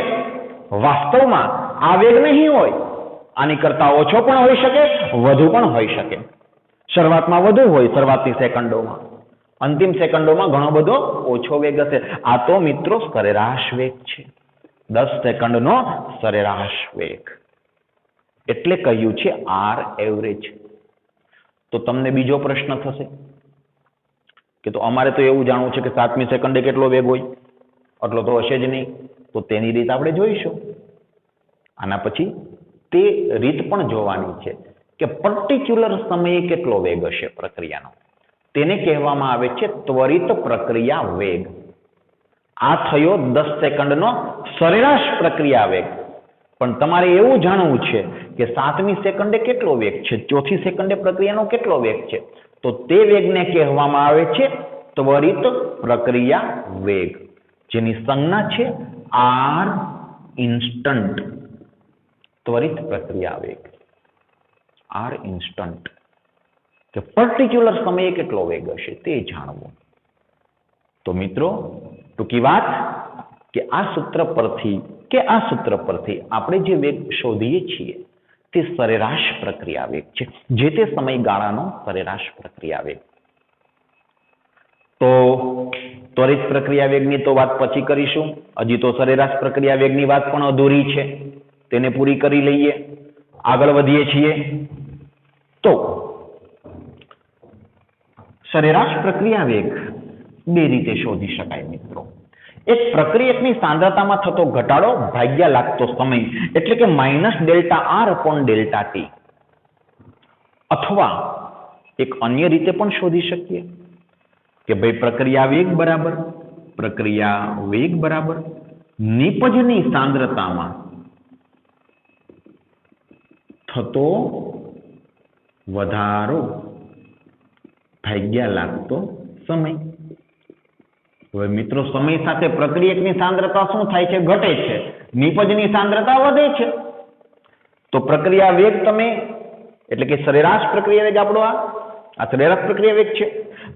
વાસ્તવમાં આ વેગ નહીં હોય, આની કરતા ઓછો પણ હોઈ શકે, વધુ પણ હોઈ શકે. શરૂઆતમાં વધુ હોય, શરૂઆતની સેકન્ડોમાં, અંતિમ સેકન્ડોમાં ઘણો બધો ઓછો વેગ હશે. આ તો મિત્રો સરેરાશ વેગ છે, 10 સેકન્ડનો સરેરાશ વેગ, એટલે કહ્યું છે આર એવરેજ. તો તમને બીજો પ્રશ્ન થશે કે તો અમારે તો એવું જાણવું છે કે 7મી સેકન્ડે કેટલો વેગ હોય, એટલો તો હશે જ નહીં. તો તેની રીત આપણે જોઈશું. આના પછી તે રીત પણ જોવાની છે કે પર્ટિક્યુલર સમયે કેટલો વેગ હશે પ્રક્રિયાનો. તેને કહેવામાં આવે છે ત્વરિત પ્રક્રિયા વેગ. આ થયો 10 સેકન્ડનો સરેરાશ પ્રક્રિયા વેગ. પણ તમારે એવું જાણવું છે કે 7મી સેકન્ડે કેટલો વેગ છે, ચોથી સેકન્ડે પ્રક્રિયાનો કેટલો વેગ છે. તો તે વેગને કહેવામાં આવે છે ત્વરિત પ્રક્રિયા વેગ, જેની સંજ્ઞા છે આર ઇન્સ્ટન્ટ. ત્વરિત પ્રક્રિયા વેગ આર ઇન્સ્ટન્ટ, કે પર્ટિક્યુલર સમયે કેટલો વેગ હશે તે જાણવું. તો મિત્રો ટૂંકી વાત કે આ સૂત્ર પરથી આપણે જે વેગ શોધીએ છીએ તે સરેરાશ પ્રક્રિયા વેગ છે, જે તે સમયગાળાનો સરેરાશ પ્રક્રિયા વેગ. તો ત્વરિત પ્રક્રિયા વેગની તો વાત પછી કરીશું. હજી તો સરેરાશ પ્રક્રિયા વેગની વાત પણ અધૂરી છે, તેને પૂરી કરી લઈએ. આગળ વધીએ છીએ. તો સરેરાશ પ્રક્રિયા વેગ બે રીતે શોધી શકાય મિત્રો. એક પ્રક્રિયકની સાંદ્રતામાં થતો ઘટાડો ભાગ્યા લાગતો સમય, એટલે કે -Δr/Δt. અથવા એક અન્ય રીતે પણ શોધી શકીએ કે ભાઈ પ્રક્રિયા વેગ બરાબર નિપજની સાંદ્રતામાં થતો વધારો ભાગ્યા લાગતો સમય. હવે મિત્રો સમય સાથે પ્રક્રિયકની સાંદ્રતા શું થાય છે? ઘટે છે. નિપજની સાંદ્રતા વધે છે. તો પ્રક્રિયા વેગ તમે, એટલે કે સરેરાશ પ્રક્રિયા વેગ આપણો આ સરેરાશ પ્રક્રિયા વેગ છે.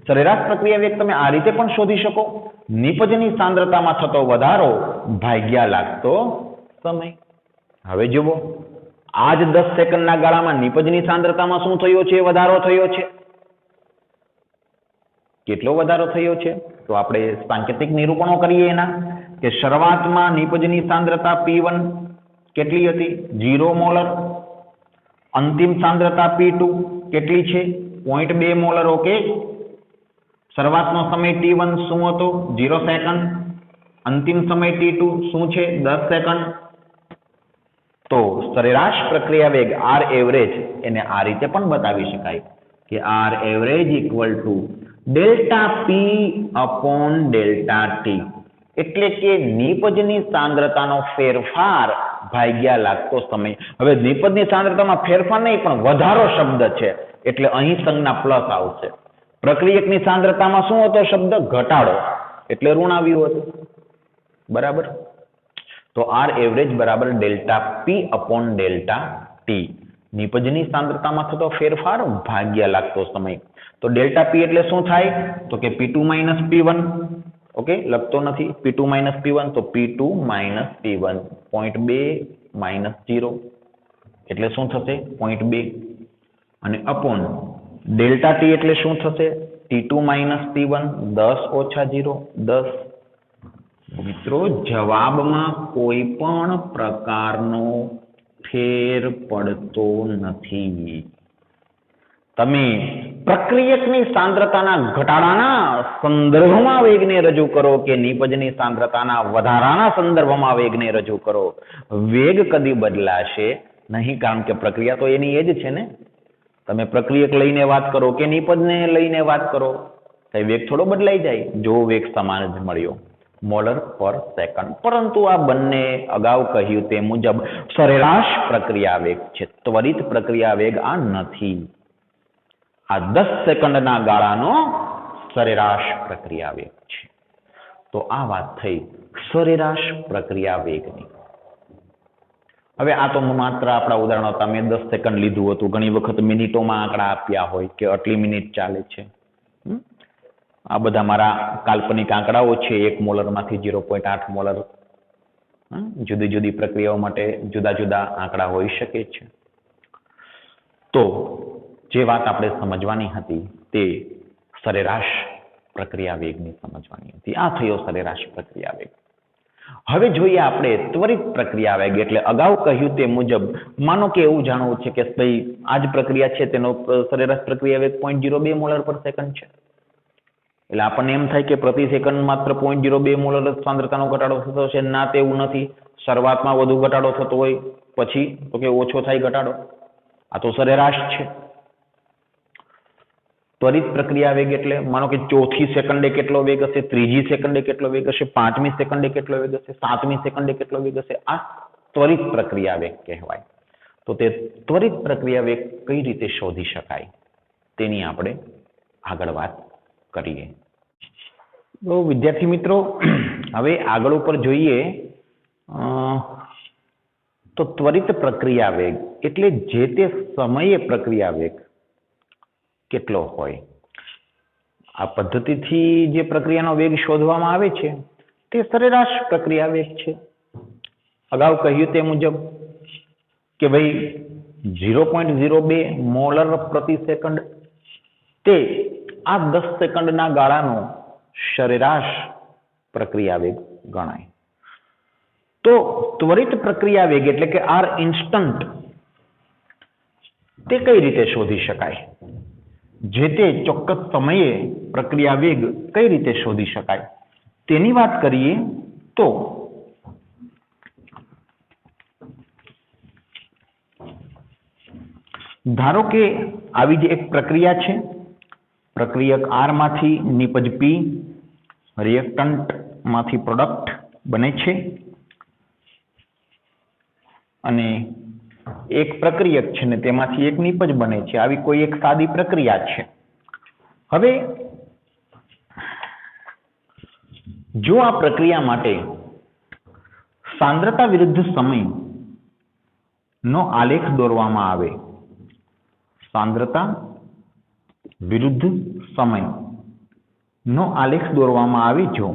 સરેરાશ પ્રક્રિયા વેગ તમે આ રીતે પણ શોધી શકો, નિપજની સાંદ્રતામાં થતો વધારો ભાગ્યા લાગતો સમય. હવે જુઓ, આ જ 10 સેકન્ડના ગાળામાં નિપજની સાંદ્રતામાં શું થયો છે? વધારો થયો છે. કેટલો વધારો થયો છે? તો આપણે સાંકેતિક નિરૂપણો કરીએ એના, કે શરૂઆતમાં નિપજની સાંદ્રતા P1 કેટલી હતી? 0 મોલર. અંતિમ સાંદ્રતા P2 કેટલી છે? 0.2 મોલર. ઓકે. શરૂઆતનો સમય T1 શું હતો? 0 સેકન્ડ. અંતિમ સમય T2 શું છે? 10 સેકન્ડ. તો સરેરાશ પ્રક્રિયા વેગ આર એવરેજ એને આ રીતે પણ બતાવી શકાય કે R average equal to ΔP/ΔT, એટલે કે નિપજની સાંદ્રતાનો ફેરફાર ભાગ્યા લાગતો સમય. હવે નિપજની સાંદ્રતામાં ફેરફાર નહીં પણ વધારો શબ્દ છે, એટલે અહીં સંજ્ઞા પ્લસ આવશે. પ્રક્રિયકની સાંદ્રતામાં શું હતો શબ્દ? ઘટાડો, એટલે ઋણ આવ્યું હતું. બરાબર. તો આર એવરેજ બરાબર ΔP/ΔT, નિપજની સાંદ્રતામાં થતો ફેરફાર ભાગ્યા લાગતો સમય. તો ΔP એટલે શું થાય? તો કે P2 - P1. ઓકે, લખતો નથી. P2 - P1, તો P2 - P1 0.2 - 0 એટલે શું થશે? 0.2. અને અપોન ΔT એટલે શું થશે? T2 - T1 10 - 0 10. મિત્રો જવાબમાં કોઈ પણ પ્રકારનો ફેર પડતો નથી. તમે પ્રક્રિયકની સાંદ્રતાના ઘટાડાના સંદર્ભમાં વેગને રજૂ કરો કે નિપજની સાંદ્રતાના વધારાના સંદર્ભમાં વેગને રજૂ કરો, વેગ કદી બદલાશે નહીં, કારણ કે પ્રક્રિયા તો એની એ જ છે ને. તમે પ્રક્રિયક લઈને વાત કરો કે નિપજને લઈને વાત કરો, કઈ વેગ થોડો બદલાઈ જાય જો વેગ સમાન જ મળ્યો, મોલર પર સેકન્ડ. પરંતુ આ બંને અગાઉ કહ્યું તે મુજબ સરેરાશ પ્રક્રિયા વેગ છે, ત્વરિત પ્રક્રિયા વેગ આ નથી. આ 10 સેકન્ડના ગાળાનો સરેરાશ પ્રક્રિયા વેગ છે. તો આ વાત થઈ સરેરાશ પ્રક્રિયા વેગની. હવે આ તો માત્ર આપણા ઉદાહરણો હતા, મેં 10 સેકન્ડ લીધું હતું. ઘણી વખત મિનિટોમાં આંકડા આપ્યા હોય કે આટલી મિનિટ ચાલે છે. આ બધા મારા કાલ્પનિક આંકડાઓ છે. 1 મોલરમાંથી 0.8 મોલર. જુદી જુદી પ્રક્રિયાઓ માટે જુદા જુદા આંકડા હોઈ શકે છે. તો જે વાત આપણે સમજવાની હતી તે સરેરાશ પ્રક્રિયા વેગની સમજવાની હતી. આ થયો સરેરાશ પ્રક્રિયા વેગ. હવે જોઈએ આપણે ત્વરિત પ્રક્રિયા વેગ. એટલે અગાઉ કહ્યું તે મુજબ માનો કે એવું જાણવું છે કે ભાઈ આ જ પ્રક્રિયા છે, તેનો સરેરાશ પ્રક્રિયા વેગ 0.02 મોલર પર સેકન્ડ છે. એટલે આપણને એમ થાય કે પ્રતિ સેકન્ડ માત્ર 0.02 મોલર સાંદ્રતાનો ઘટાડો થતો હશે. ના, તેવું નથી. શરૂઆતમાં વધુ ઘટાડો થતો હોય, પછી તો કે ઓછો થાય ઘટાડો. આ તો સરેરાશ છે. ત્વરિત પ્રક્રિયા વેગ એટલે માનો કે ચોથી સેકન્ડે કેટલો વેગ હશે, ત્રીજી સેકન્ડે કેટલો વેગ હશે, પાંચમી સેકન્ડે કેટલો વેગ હશે, સાતમી સેકન્ડે કેટલો વેગ હશે. આ ત્વરિત પ્રક્રિયા વેગ કહેવાય. તો તે ત્વરિત પ્રક્રિયા વેગ કઈ રીતે શોધી શકાય તેની આપણે આગળ વાત કરીએ. તો વિદ્યાર્થી મિત્રો હવે આગળ ઉપર જોઈએ તો ત્વરિત પ્રક્રિયા વેગ એટલે જે તે સમયે પ્રક્રિયા વેગ કેટલો હોય. આ પદ્ધતિથી જે પ્રક્રિયાનો વેગ શોધવામાં આવે છે તે સરેરાશ પ્રક્રિયા વેગ છે. અગાઉ કહ્યું તે મુજબ કે ભાઈ 0.02 મોલર પ્રતિ સેકન્ડ તે આ 10 સેકન્ડના ગાળાનો સરેરાશ પ્રક્રિયા વેગ ગણાય. તો ત્વરિત પ્રક્રિયા વેગ એટલે કે આર ઇન્સ્ટન્ટ તે કઈ રીતે શોધી શકાય? જે તે ચોક્કસ સમયે પ્રક્રિયા વેગ કઈ રીતે શોધી શકાય તેની વાત કરીએ તો ધારો કે આવી જ એક પ્રક્રિયા છે. પ્રક્રિયક આર માંથી નિપજ પી રિએક્ટન્ટ માંથી પ્રોડક્ટ બને છે અને એક પ્રક્રિયક છે ને તેમાંથી એક નિપજ બને છે. આવી કોઈ એક સાદી પ્રક્રિયા છે. હવે જો આ પ્રક્રિયા માટે સાંદ્રતા વિરુદ્ધ સમય નો આલેખ દોરવામાં આવે, સાંદ્રતા વિરુદ્ધ સમય નો આલેખ દોરવામાં આવે જો,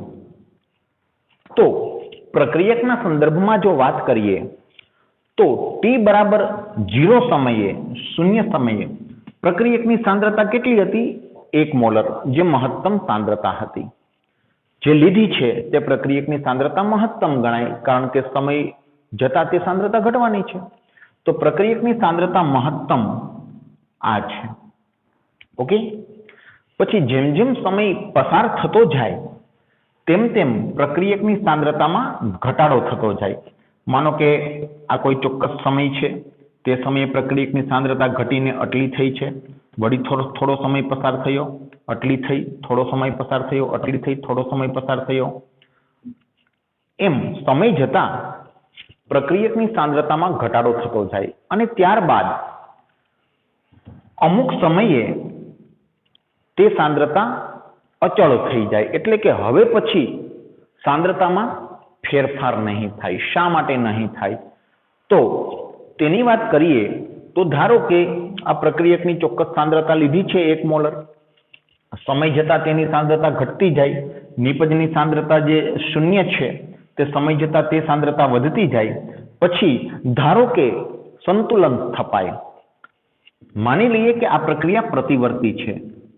તો પ્રક્રિયકના સંદર્ભમાં જો વાત કરીએ તો t બરાબર 0 સમયે, શૂન્ય સમયે પ્રક્રિયકની સાંદ્રતા કેટલી હતી? 1 મોલર, જે મહત્તમ સાંદ્રતા હતી. જે લીધી છે તે પ્રક્રિયકની સાંદ્રતા મહત્તમ ગણાય, કારણ કે સમય જતા તે સાંદ્રતા ઘટવાની છે. તો પ્રક્રિયકની સાંદ્રતા મહત્તમ આ છે. ઓકે. પછી જેમ જેમ સમય પસાર થતો જાય તેમ તેમ પ્રક્રિયકની સાંદ્રતામાં ઘટાડો થતો જાય. માનો કે આ કોઈ ચોક્કસ સમય છે, તે સમયે પ્રક્રિયકની સાંદ્રતા ઘટીને આટલી થઈ છે, વળી થોડો સમય પસાર થયો, આટલી થઈ, થોડો સમય પસાર થયો, આટલી થઈ, થોડો સમય પસાર થયો, એમ સમય જતા પ્રક્રિયકની સાંદ્રતામાં ઘટાડો થતો જાય અને ત્યારબાદ અમુક સમયે તે સાંદ્રતા અચળ થઈ જાય. એટલે કે હવે પછી સાંદ્રતામાં ફેરફાર નહીં થાય. શા માટે નહીં થાય? તો તેની વાત કરીએ તો ધારો કે આ પ્રક્રિયકની ચોક્કસ સાંદ્રતા લીધી છે 1 મોલર. સમય જતા તેની સાંદ્રતા ઘટતી જાય. નિપજની સાંદ્રતા જે શૂન્ય છે તે સમય જતા તે સાંદ્રતા વધતી જાય. પછી ધારો કે સંતુલન સ્થપાય. માની લઈએ કે આ પ્રક્રિયા પ્રતિવર્તી છે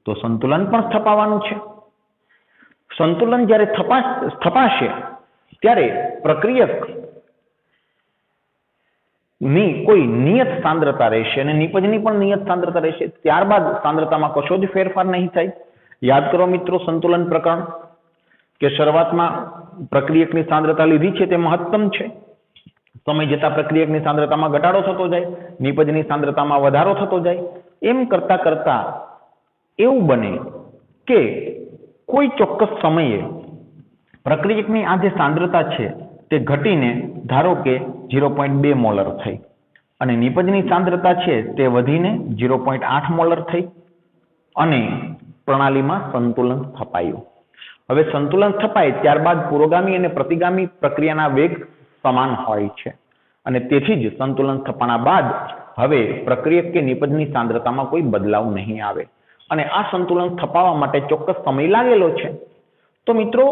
તો સંતુલન પણ સ્થપાવાનું છે. સંતુલન જ્યારે સ્થપાશે ત્યારે પ્રક્રિયક ની કોઈ નિયત સાંદ્રતા રહેશે અને નિપજની પણ નિયત સાંદ્રતા રહેશે. ત્યારબાદ સાંદ્રતામાં કશો જ ફેરફાર નહીં થાય. યાદ કરો મિત્રો સંતુલન પ્રકરણ કે શરૂઆતમાં પ્રક્રિયકની સાંદ્રતા લીધી છે તે મહત્તમ છે. સમય જતા પ્રક્રિયકની સાંદ્રતામાં ઘટાડો થતો જાય, નિપજની સાંદ્રતામાં વધારો થતો જાય. એમ કરતા કરતા એવું બને કે કોઈ ચોક્કસ સમયે પ્રક્રિયકની આ જે સાંદ્રતા છે તે ઘટીને ધારો કે 0.2 મોલર થઈ અને નિપજની સાંદ્રતા છે તે વધીને 0.8 મોલર થઈ અને પ્રણાલીમાં સંતુલન સ્થપાયું. હવે સંતુલન સ્થપાય ત્યારબાદ પુરોગામી અને પ્રતિગામી પ્રક્રિયાના વેગ સમાન હોય છે અને તેથી જ સંતુલન સ્થપાના બાદ હવે પ્રક્રિયક કે નિપજની સાંદ્રતામાં કોઈ બદલાવ નહીં આવે અને આ સંતુલન સ્થપાવવા માટે ચોક્કસ સમય લાગેલો છે. તો મિત્રો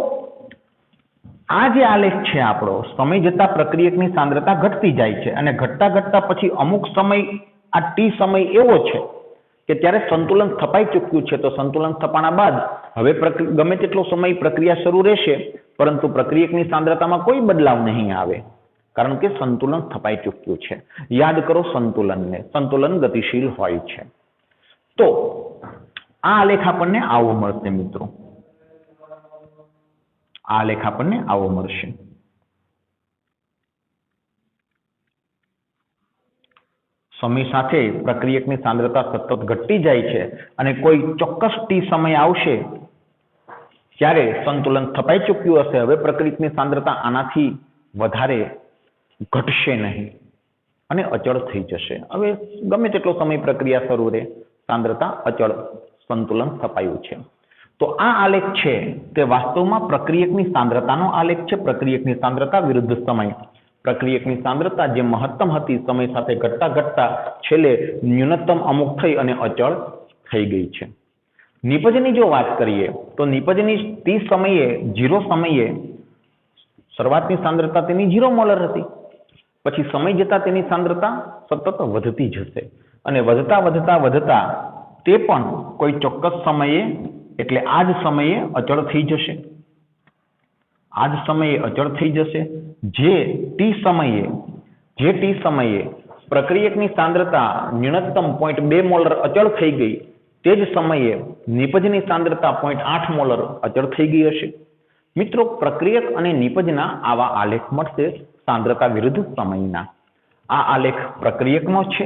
આ જે આલેખ છે આપણો, સમય જતા પ્રક્રિયકની સાંદ્રતા ઘટતી જાય છે અને ઘટતા ઘટતા પછી અમુક સમય આ ટી સમય એવો છે કે ત્યારે સંતુલન સ્થપાઈ ચૂક્યું છે. તો સંતુલન સ્થપાના બાદ હવે ગમે તેટલો સમય પ્રક્રિયા શરૂ રહેશે પરંતુ પ્રક્રિયકની સાંદ્રતામાં કોઈ બદલાવ નહીં આવે, કારણ કે સંતુલન સ્થપાઈ ચૂક્યું છે. યાદ કરો સંતુલનને. સંતુલન ગતિશીલ હોય છે. તો આ આલેખ આપણને આવો મળશે મિત્રો. આ આલેખ આપણને આવો મળશે. સમય સાથે પ્રક્રિયકની સાંદ્રતા સતત ઘટતી જાય છે અને કોઈ ચોક્કસ ટી સમય આવશે ત્યારે સંતુલન સ્થપાઈ ચૂક્યું હશે. હવે પ્રક્રિયકની સાંદ્રતા આનાથી વધારે ઘટશે નહીં અને અચળ થઈ જશે. હવે ગમે તેટલો સમય પ્રક્રિયા શરૂ રહે, સાંદ્રતા અચળ, સંતુલન સ્થપાયું છે. તો આ આલેખ છે તે વાસ્તવમાં પ્રક્રિયકની સાંદ્રતાનો આલેખ છે. પ્રક્રિયકની સાંદ્રતા વિરુદ્ધ સમય. પ્રક્રિયકની સાંદ્રતા જે મહત્તમ હતી સમય સાથે ઘટતા ઘટતા છેલ્લે ન્યૂનતમ અમુક થઈ અને અચળ થઈ ગઈ છે. નિપજની જો વાત કરીએ તો નિપજની t સમયે 0 સમયે શરૂઆતની સાંદ્રતા તેની 0 મોલર હતી. પછી સમય જતા તેની સાંદ્રતા સતત વધતી જશે અને વધતા વધતા વધતા તે પણ કોઈ ચોક્કસ સમયે એટલે આ જ સમયે અચળ થઈ જશે. આ જ સમયે અચળ થઈ જશે. જે ટી સમયે પ્રક્રિયકની સાંદ્રતા ન્યૂનતમ 0.2 મોલર અચળ થઈ ગઈ તે જ સમયે નિપજની સાંદ્રતા 0.8 મોલર અચળ થઈ ગઈ હશે. મિત્રો, પ્રક્રિયક અને નિપજના આવા આલેખ મળશે સાંદ્રતા વિરુદ્ધ સમયના. આ આલેખ પ્રક્રિયકનો છે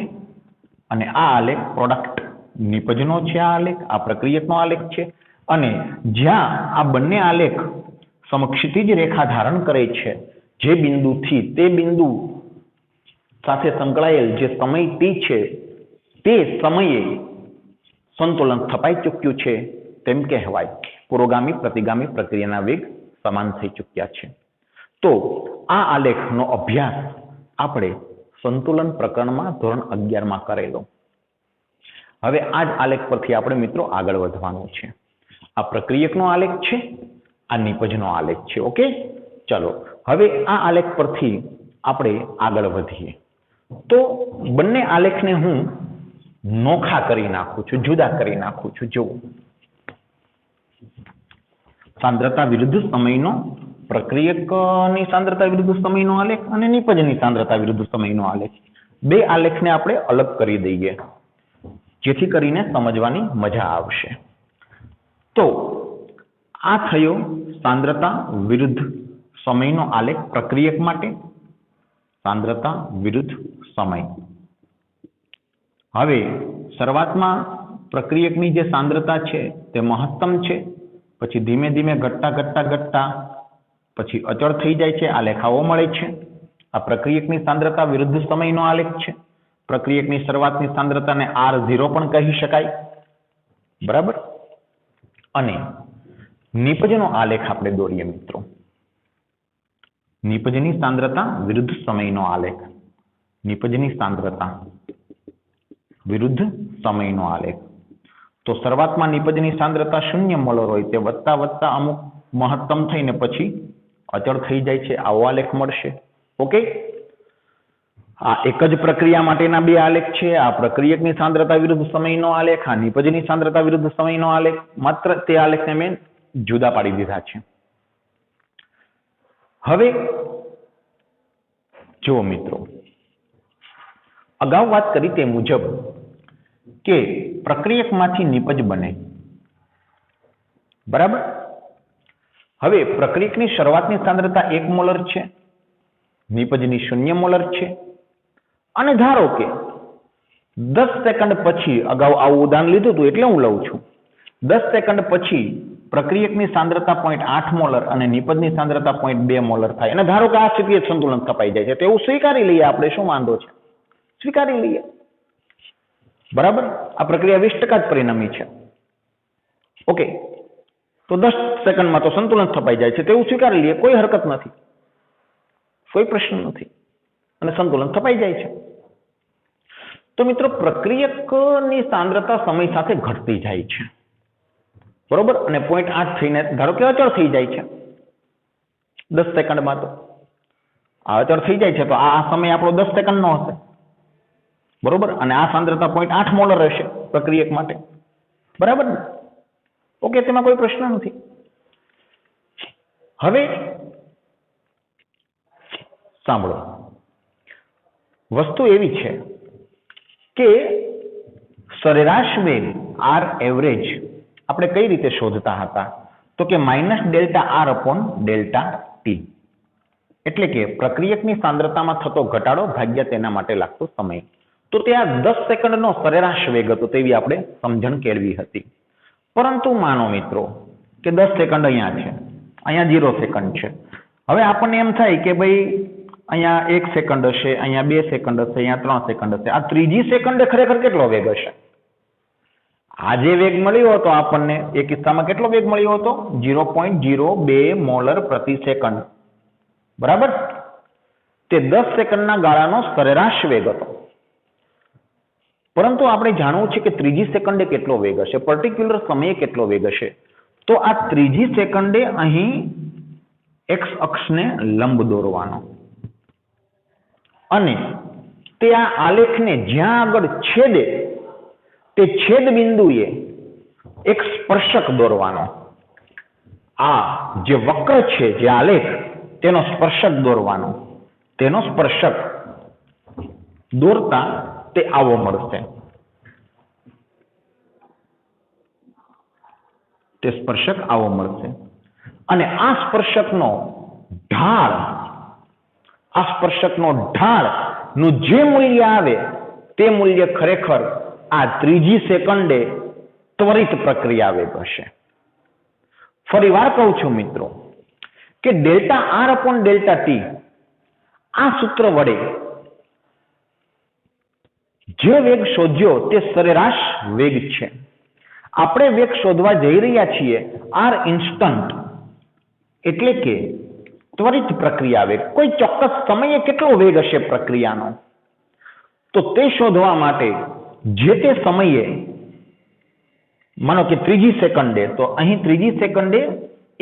અને આ આલેખ પ્રોડક્ટ નિપજનો છે. આ આલેખ આ પ્રક્રિયકનો આલેખ છે અને જ્યાં આ બંને આલેખ સમક્ષિતિજ રેખા ધારણ કરે છે, જે બિંદુથી તે બિંદુ સાથે સંકળાયેલ જે સમય t છે તે સમયે સંતુલન સ્થપાઈ ચૂક્યું છે તેમ કહેવાય. પુરોગામી પ્રતિગામી પ્રક્રિયાના વેગ સમાન થઈ ચૂક્યા છે. તો આ આલેખનો અભ્યાસ આપણે સંતુલન પ્રકરણમાં ધોરણ 11માં કરેલો. હવે આ જ આલેખ પરથી આપણે મિત્રો આગળ વધવાનું છે. આ પ્રક્રિયકનો આલેખ છે, આ નિપજનો આલેખ છે. ઓકે, ચલો હવે આ આલેખ પરથી આપણે આગળ વધીએ. તો બંને આલેખને હું નોખા કરી નાખું છું, જુદા કરી નાખું છું. જુઓ, સાંદ્રતા વિરુદ્ધ સમયનો પ્રક્રિયકની સાંદ્રતા વિરુદ્ધ સમયનો આલેખ અને નિપજની સાંદ્રતા વિરુદ્ધ સમયનો આલેખ. બે આલેખને આપણે અલગ કરી દઈએ જેથી કરીને સમજવાની મજા આવશે. તો આ થયો સાંદ્રતા વિરુદ્ધ સમયનો આલેખ પ્રક્રિયક માટે. સાંદ્રતા વિરુદ્ધ સમય. હવે શરૂઆતમાં પ્રક્રિયકની જે સાંદ્રતા છે તે મહત્તમ છે, પછી ધીમે ધીમે ઘટતા ઘટતા ઘટતા પછી અચળ થઈ જાય છે. આ લેખાઓ મળે છે. આ પ્રક્રિયકની સાંદ્રતા વિરુદ્ધ સમયનો આલેખ છે. પ્રક્રિયકની શરૂઆતની સાંદ્રતાને R0 પણ કહી શકાય, બરાબર. અને નિપજનો આલેખ આપણે દોરીએ મિત્રો. નિપજની સાંદ્રતા વિરુદ્ધ સમયનો આલેખ. નિપજની સાંદ્રતા વિરુદ્ધ સમયનો આલેખ. તો શરૂઆતમાં નિપજની સાંદ્રતા 0 મોલર હોય તે વધતા વધતા અમુક મહત્તમ થઈને પછી અચળ થઈ જાય છે. આવો આલેખ મળશે. ઓકે, આ એક જ પ્રક્રિયા માટેના બે આલેખ છે. આ પ્રક્રિયકની સાંદ્રતા વિરુદ્ધ સમયનો આલેખ, આ નિપજની સાંદ્રતા વિરુદ્ધ સમયનો આલેખ. માત્ર તે આલેખને મેં જુદા પાડી દીધા છે. હવે જુઓ મિત્રો, અગાઉ વાત કરી તે મુજબ કે પ્રક્રિયકમાંથી નિપજ બને, બરાબર. હવે પ્રક્રિયકની શરૂઆતની સાંદ્રતા 1 મોલર છે, નિપજની 0 મોલર છે અને ધારો કે 10 સેકન્ડ પછી, અગાઉ આવું ઉદાહરણ લીધું હતું એટલે હું લઉં છું, 10 સેકન્ડ પછી પ્રક્રિયકની સાંદ્રતા 0.8 મોલર અને નિપજની સાંદ્રતા 0.2 મોલર થાય અને ધારો કે આ સ્થિતિએ સંતુલન સ્થપાઈ જાય છે, તો એવું સ્વીકારી લઈએ આપણે. શું વાંધો છે? સ્વીકારી લઈએ, બરાબર. આ પ્રક્રિયા 20% જ પરિણમી છે. ઓકે, તો 10 સેકન્ડમાં તો સંતુલન સ્થપાઈ જાય છે તેવું સ્વીકારી લઈએ. કોઈ હરકત નથી, કોઈ પ્રશ્ન નથી અને સંતુલન સ્થપાઈ જાય છે. તો મિત્રો, પ્રક્રિયકની સાંદ્રતા સમય સાથે ઘટતી જાય છે, બરોબર. અને 0.8 થઈને ધારો કે અચળ થઈ જાય છે 10 સેકન્ડમાં. તો આ અચળ થઈ જાય છે તો આ સમય આપણો 10 સેકન્ડનો હશે, બરોબર. અને આ સાંદ્રતા 0.8 મોલર હશે પ્રક્રિયક માટે, બરાબર ને? ઓકે, તેમાં કોઈ પ્રશ્ન નથી. હવે સાંભળો, વસ્તુ એવી છે કે સરેરાશ વેગ R એવરેજ આપણે કઈ રીતે શોધતા હતા? તો કે -ΔR/ΔT, એટલે કે પ્રક્રિયકની સાંદ્રતામાં થતો ઘટાડો ભાગ્યા તેના માટે લાગતો સમય. તો તે આ 10 સેકન્ડનો સરેરાશ વેગ હતો તેવી આપણે સમજણ કેળવી હતી. પરંતુ માનો મિત્રો કે 10 સેકન્ડ અહીંયા છે, અહીંયા 0 સેકન્ડ છે. હવે આપણને એમ થાય કે ભાઈ અહીંયા 1 સેકન્ડ હશે, અહીંયા 2 સેકન્ડ હશે, અહીંયા 3 સેકન્ડ હશે. આ ત્રીજી સેકન્ડે ખરેખર કેટલો વેગ હશે? આ જે વેગ મળ્યો હતો આપણને એ કિસ્સામાં કેટલો વેગ મળ્યો હતો? 0.02 મોલર પ્રતિ સેકન્ડ. બરાબર? તે 10 સેકન્ડના ગાળાનો સરેરાશ વેગ હતો. પરંતુ આપણે જાણવું છે કે ત્રીજી સેકન્ડે કેટલો વેગ હશે, પર્ટિક્યુલર સમયે કેટલો વેગ હશે. તો આ ત્રીજી સેકન્ડે અહીં એક્સ અક્ષને લંબ દોરવાનો અને તે આ આલેખને જ્યાં આગળ છેદે તે છેદ બિંદુએ એક સ્પર્શક દોરવાનો. આ જે વક્ર છે, જે આલેખ, તેનો સ્પર્શક દોરવાનો. તેનો સ્પર્શક દોરતા તે આવો મળશે. તે સ્પર્શક આવો મળશે અને આ સ્પર્શકનો ઢાળ નું જે મૂલ્ય આવે તે મૂલ્ય ખરેખર આ ત્રીજી સેકન્ડે ત્વરિત પ્રક્રિયા વેગ હશે. ફરી વાર કહું છું મિત્રો કે delta R upon delta T આ સૂત્ર વડે જે વેગ શોધ્યો તે સરેરાશ વેગ છે. આપણે વેગ શોધવા જઈ રહ્યા છીએ આર ઇન્સ્ટન્ટ, એટલે કે ત્વરિત પ્રક્રિયા વેગ. કોઈ ચોક્કસ સમયે કેટલો વેગ હશે પ્રક્રિયાનો, તો તે શોધવા માટે જે તે સમયે માનો કે ત્રીજી સેકન્ડે, તો અહીં ત્રીજી સેકન્ડે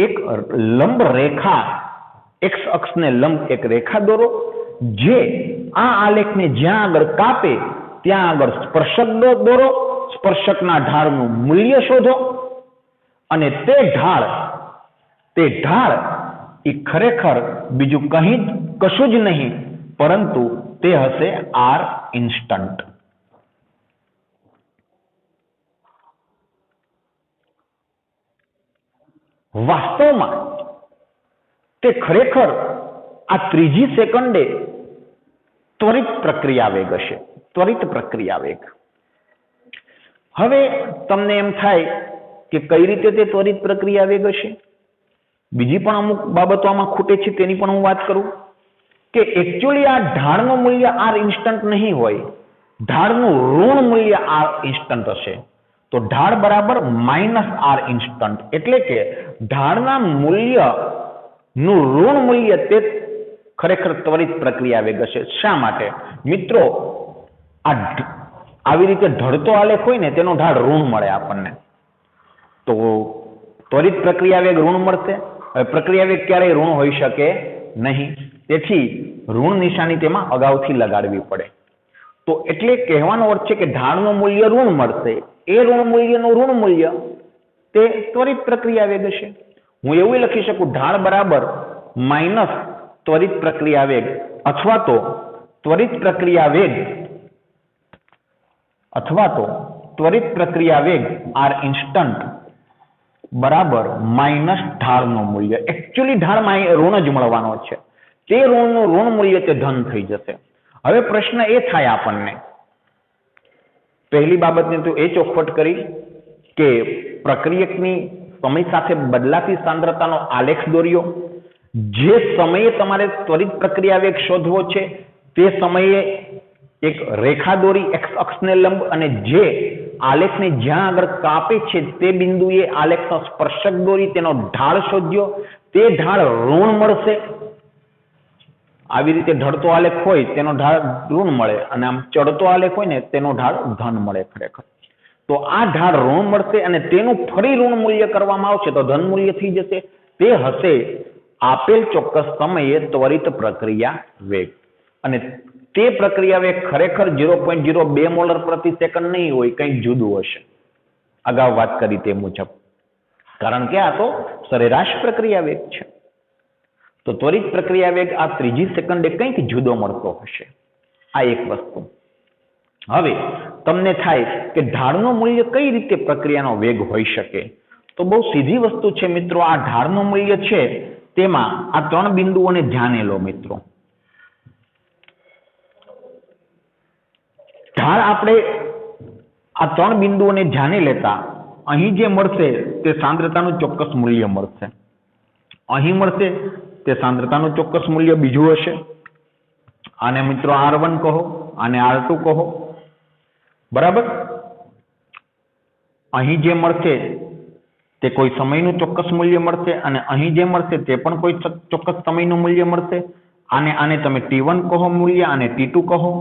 એક લંબ રેખા, એક્સ અક્ષને લંબ એક રેખા દોરો, જે આ આલેખને જ્યાં આગળ કાપે ત્યાં આગળ સ્પર્શક દોરો, સ્પર્શકના ઢાળનું મૂલ્ય શોધો અને તે ઢાળ એ ખરેખર બીજું કશું જ નહીં પરંતુ તે હશે આર ઇન્સ્ટન્ટ. વાસ્તવમાં તે ખરેખર આ ત્રીજી સેકન્ડે ત્વરિત પ્રક્રિયા વેગ હશે. ત્વરિત પ્રક્રિયા વેગ. હવે તમને એમ થાય કે કઈ રીતે તે ત્વરિત પ્રક્રિયા વેગ હશે? બીજી પણ અમુક બાબતો આમાં ખૂટે છે, તેની પણ હું વાત કરું કે એકચ્યુઅલી આ ઢાળનું મૂલ્ય આર ઇન્સ્ટન્ટ નહીં હોય, ઢાળનું ઋણ મૂલ્ય આર ઇન્સ્ટન્ટ હશે. તો ઢાળ બરાબર માઇનસ આર ઇન્સ્ટન્ટ, એટલે કે ઢાળના મૂલ્યનું ઋણ મૂલ્ય તે ખરેખર ત્વરિત પ્રક્રિયા વેગ હશે. શા માટે? મિત્રો, આવી રીતે ઢળતો આલેખ હોય ને તેનો ઢાળ ઋણ મળે આપણને, તો ત્વરિત પ્રક્રિયા વેગ ઋણ મળશે. હવે પ્રક્રિયા વેગ ક્યારેય ઋણ હોઈ શકે નહીં, તેથી ઋણ નિશાની તેમાં અગાઉથી લગાડવી પડે. તો એટલે કહેવાનો અર્થ છે કે ઢાળનું મૂલ્ય ઋણ મળશે, એ ઋણ મૂલ્યનું ઋણ મૂલ્ય તે ત્વરિત પ્રક્રિયા વેગ હશે. હું એવું લખી શકું, ઢાળ બરાબર માઇનસ ત્વરિત પ્રક્રિયા વેગ અથવા તો ત્વરિત પ્રક્રિયા વેગ આર ઇન્સ્ટન્ટ બરાબર માઇનસ ઢાળનું મૂલ્ય. એકચ્યુઅલી ઢાળમાં ઋણ જ મળવાનો છે, તે ઋણનું ઋણ મૂલ્ય તે ધન થઈ જશે. હવે પ્રશ્ન એ થાય આપણને, પહેલી બાબતને તો એ ચોખવટ કરી કે પ્રક્રિયકની સમય સાથે બદલાતી સાંદ્રતાનો આલેખ દોર્યો. જે સમયે તમારે ત્વરિત પ્રક્રિયા વેગ શોધવો છે તે સમયે એક રેખા દોરી એક્સ અક્ષને લંબ અને જે આલેખને જ્યાં આગળ કાપે છે તે બિંદુએ આલેખનો સ્પર્શક દોરી તેનો ઢાળ શોધ્યો. તે ઢાળ ઋણ મળશે. આવી રીતે ઢળતો આલેખ હોય તેનો ઢાળ ઋણ મળે અને આમ ચડતો આલેખ હોય ને તેનો ઢાળ ધન મળે ખરેખર. તો આ ઢાળ ઋણ મળશે અને તેનું ફરી ઋણ મૂલ્ય કરવામાં આવશે તો ધન મૂલ્ય થઈ જશે. તે હશે આપેલ ચોક્કસ સમયે ત્વરિત પ્રક્રિયા વેગ. અને તે પ્રક્રિયા વેગ ખરેખર 0.02 મોલર પ્રતિ સેકન્ડ નહીં હોય, કંઈક જુદું હશે. અગાઉ વાત કરી તે મુજબ, કારણ કે આ તો સરેરાશ પ્રક્રિયા વેગ છે. તો ત્વરિત પ્રક્રિયા વેગ આ ત્રીજી સેકન્ડે કંઈક જુદો મળતો હશે. આ એક વસ્તુ. હવે તમને થાય કે ઢાળનું મૂલ્ય કઈ રીતે પ્રક્રિયાનો વેગ હોઈ શકે? તો બહુ સીધી વસ્તુ છે મિત્રો. આ ઢાળનું મૂલ્ય છે તેમાં આ ત્રણ બિંદુઓને ધ્યાને લો મિત્રો. ઢાળ આપણે આ ત્રણ બિંદુઓને ધ્યાને લેતા અહીં જે મળશે તે સાંદ્રતાનું ચોક્કસ મૂલ્ય મળશે. અહીં મળશે તે સાંદ્રતાનું ચોક્કસ મૂલ્ય બીજું હશે. આને મિત્રો R1 કહો, આને R2 કહો, બરાબર. અહીં જે મળશે તે કોઈ સમયનું ચોક્કસ મૂલ્ય મળશે અને અહીં જે મળશે તે પણ કોઈ ચોક્કસ સમયનું મૂલ્ય મળશે. આને તમે T1 કહો મૂલ્ય અને T2 કહો.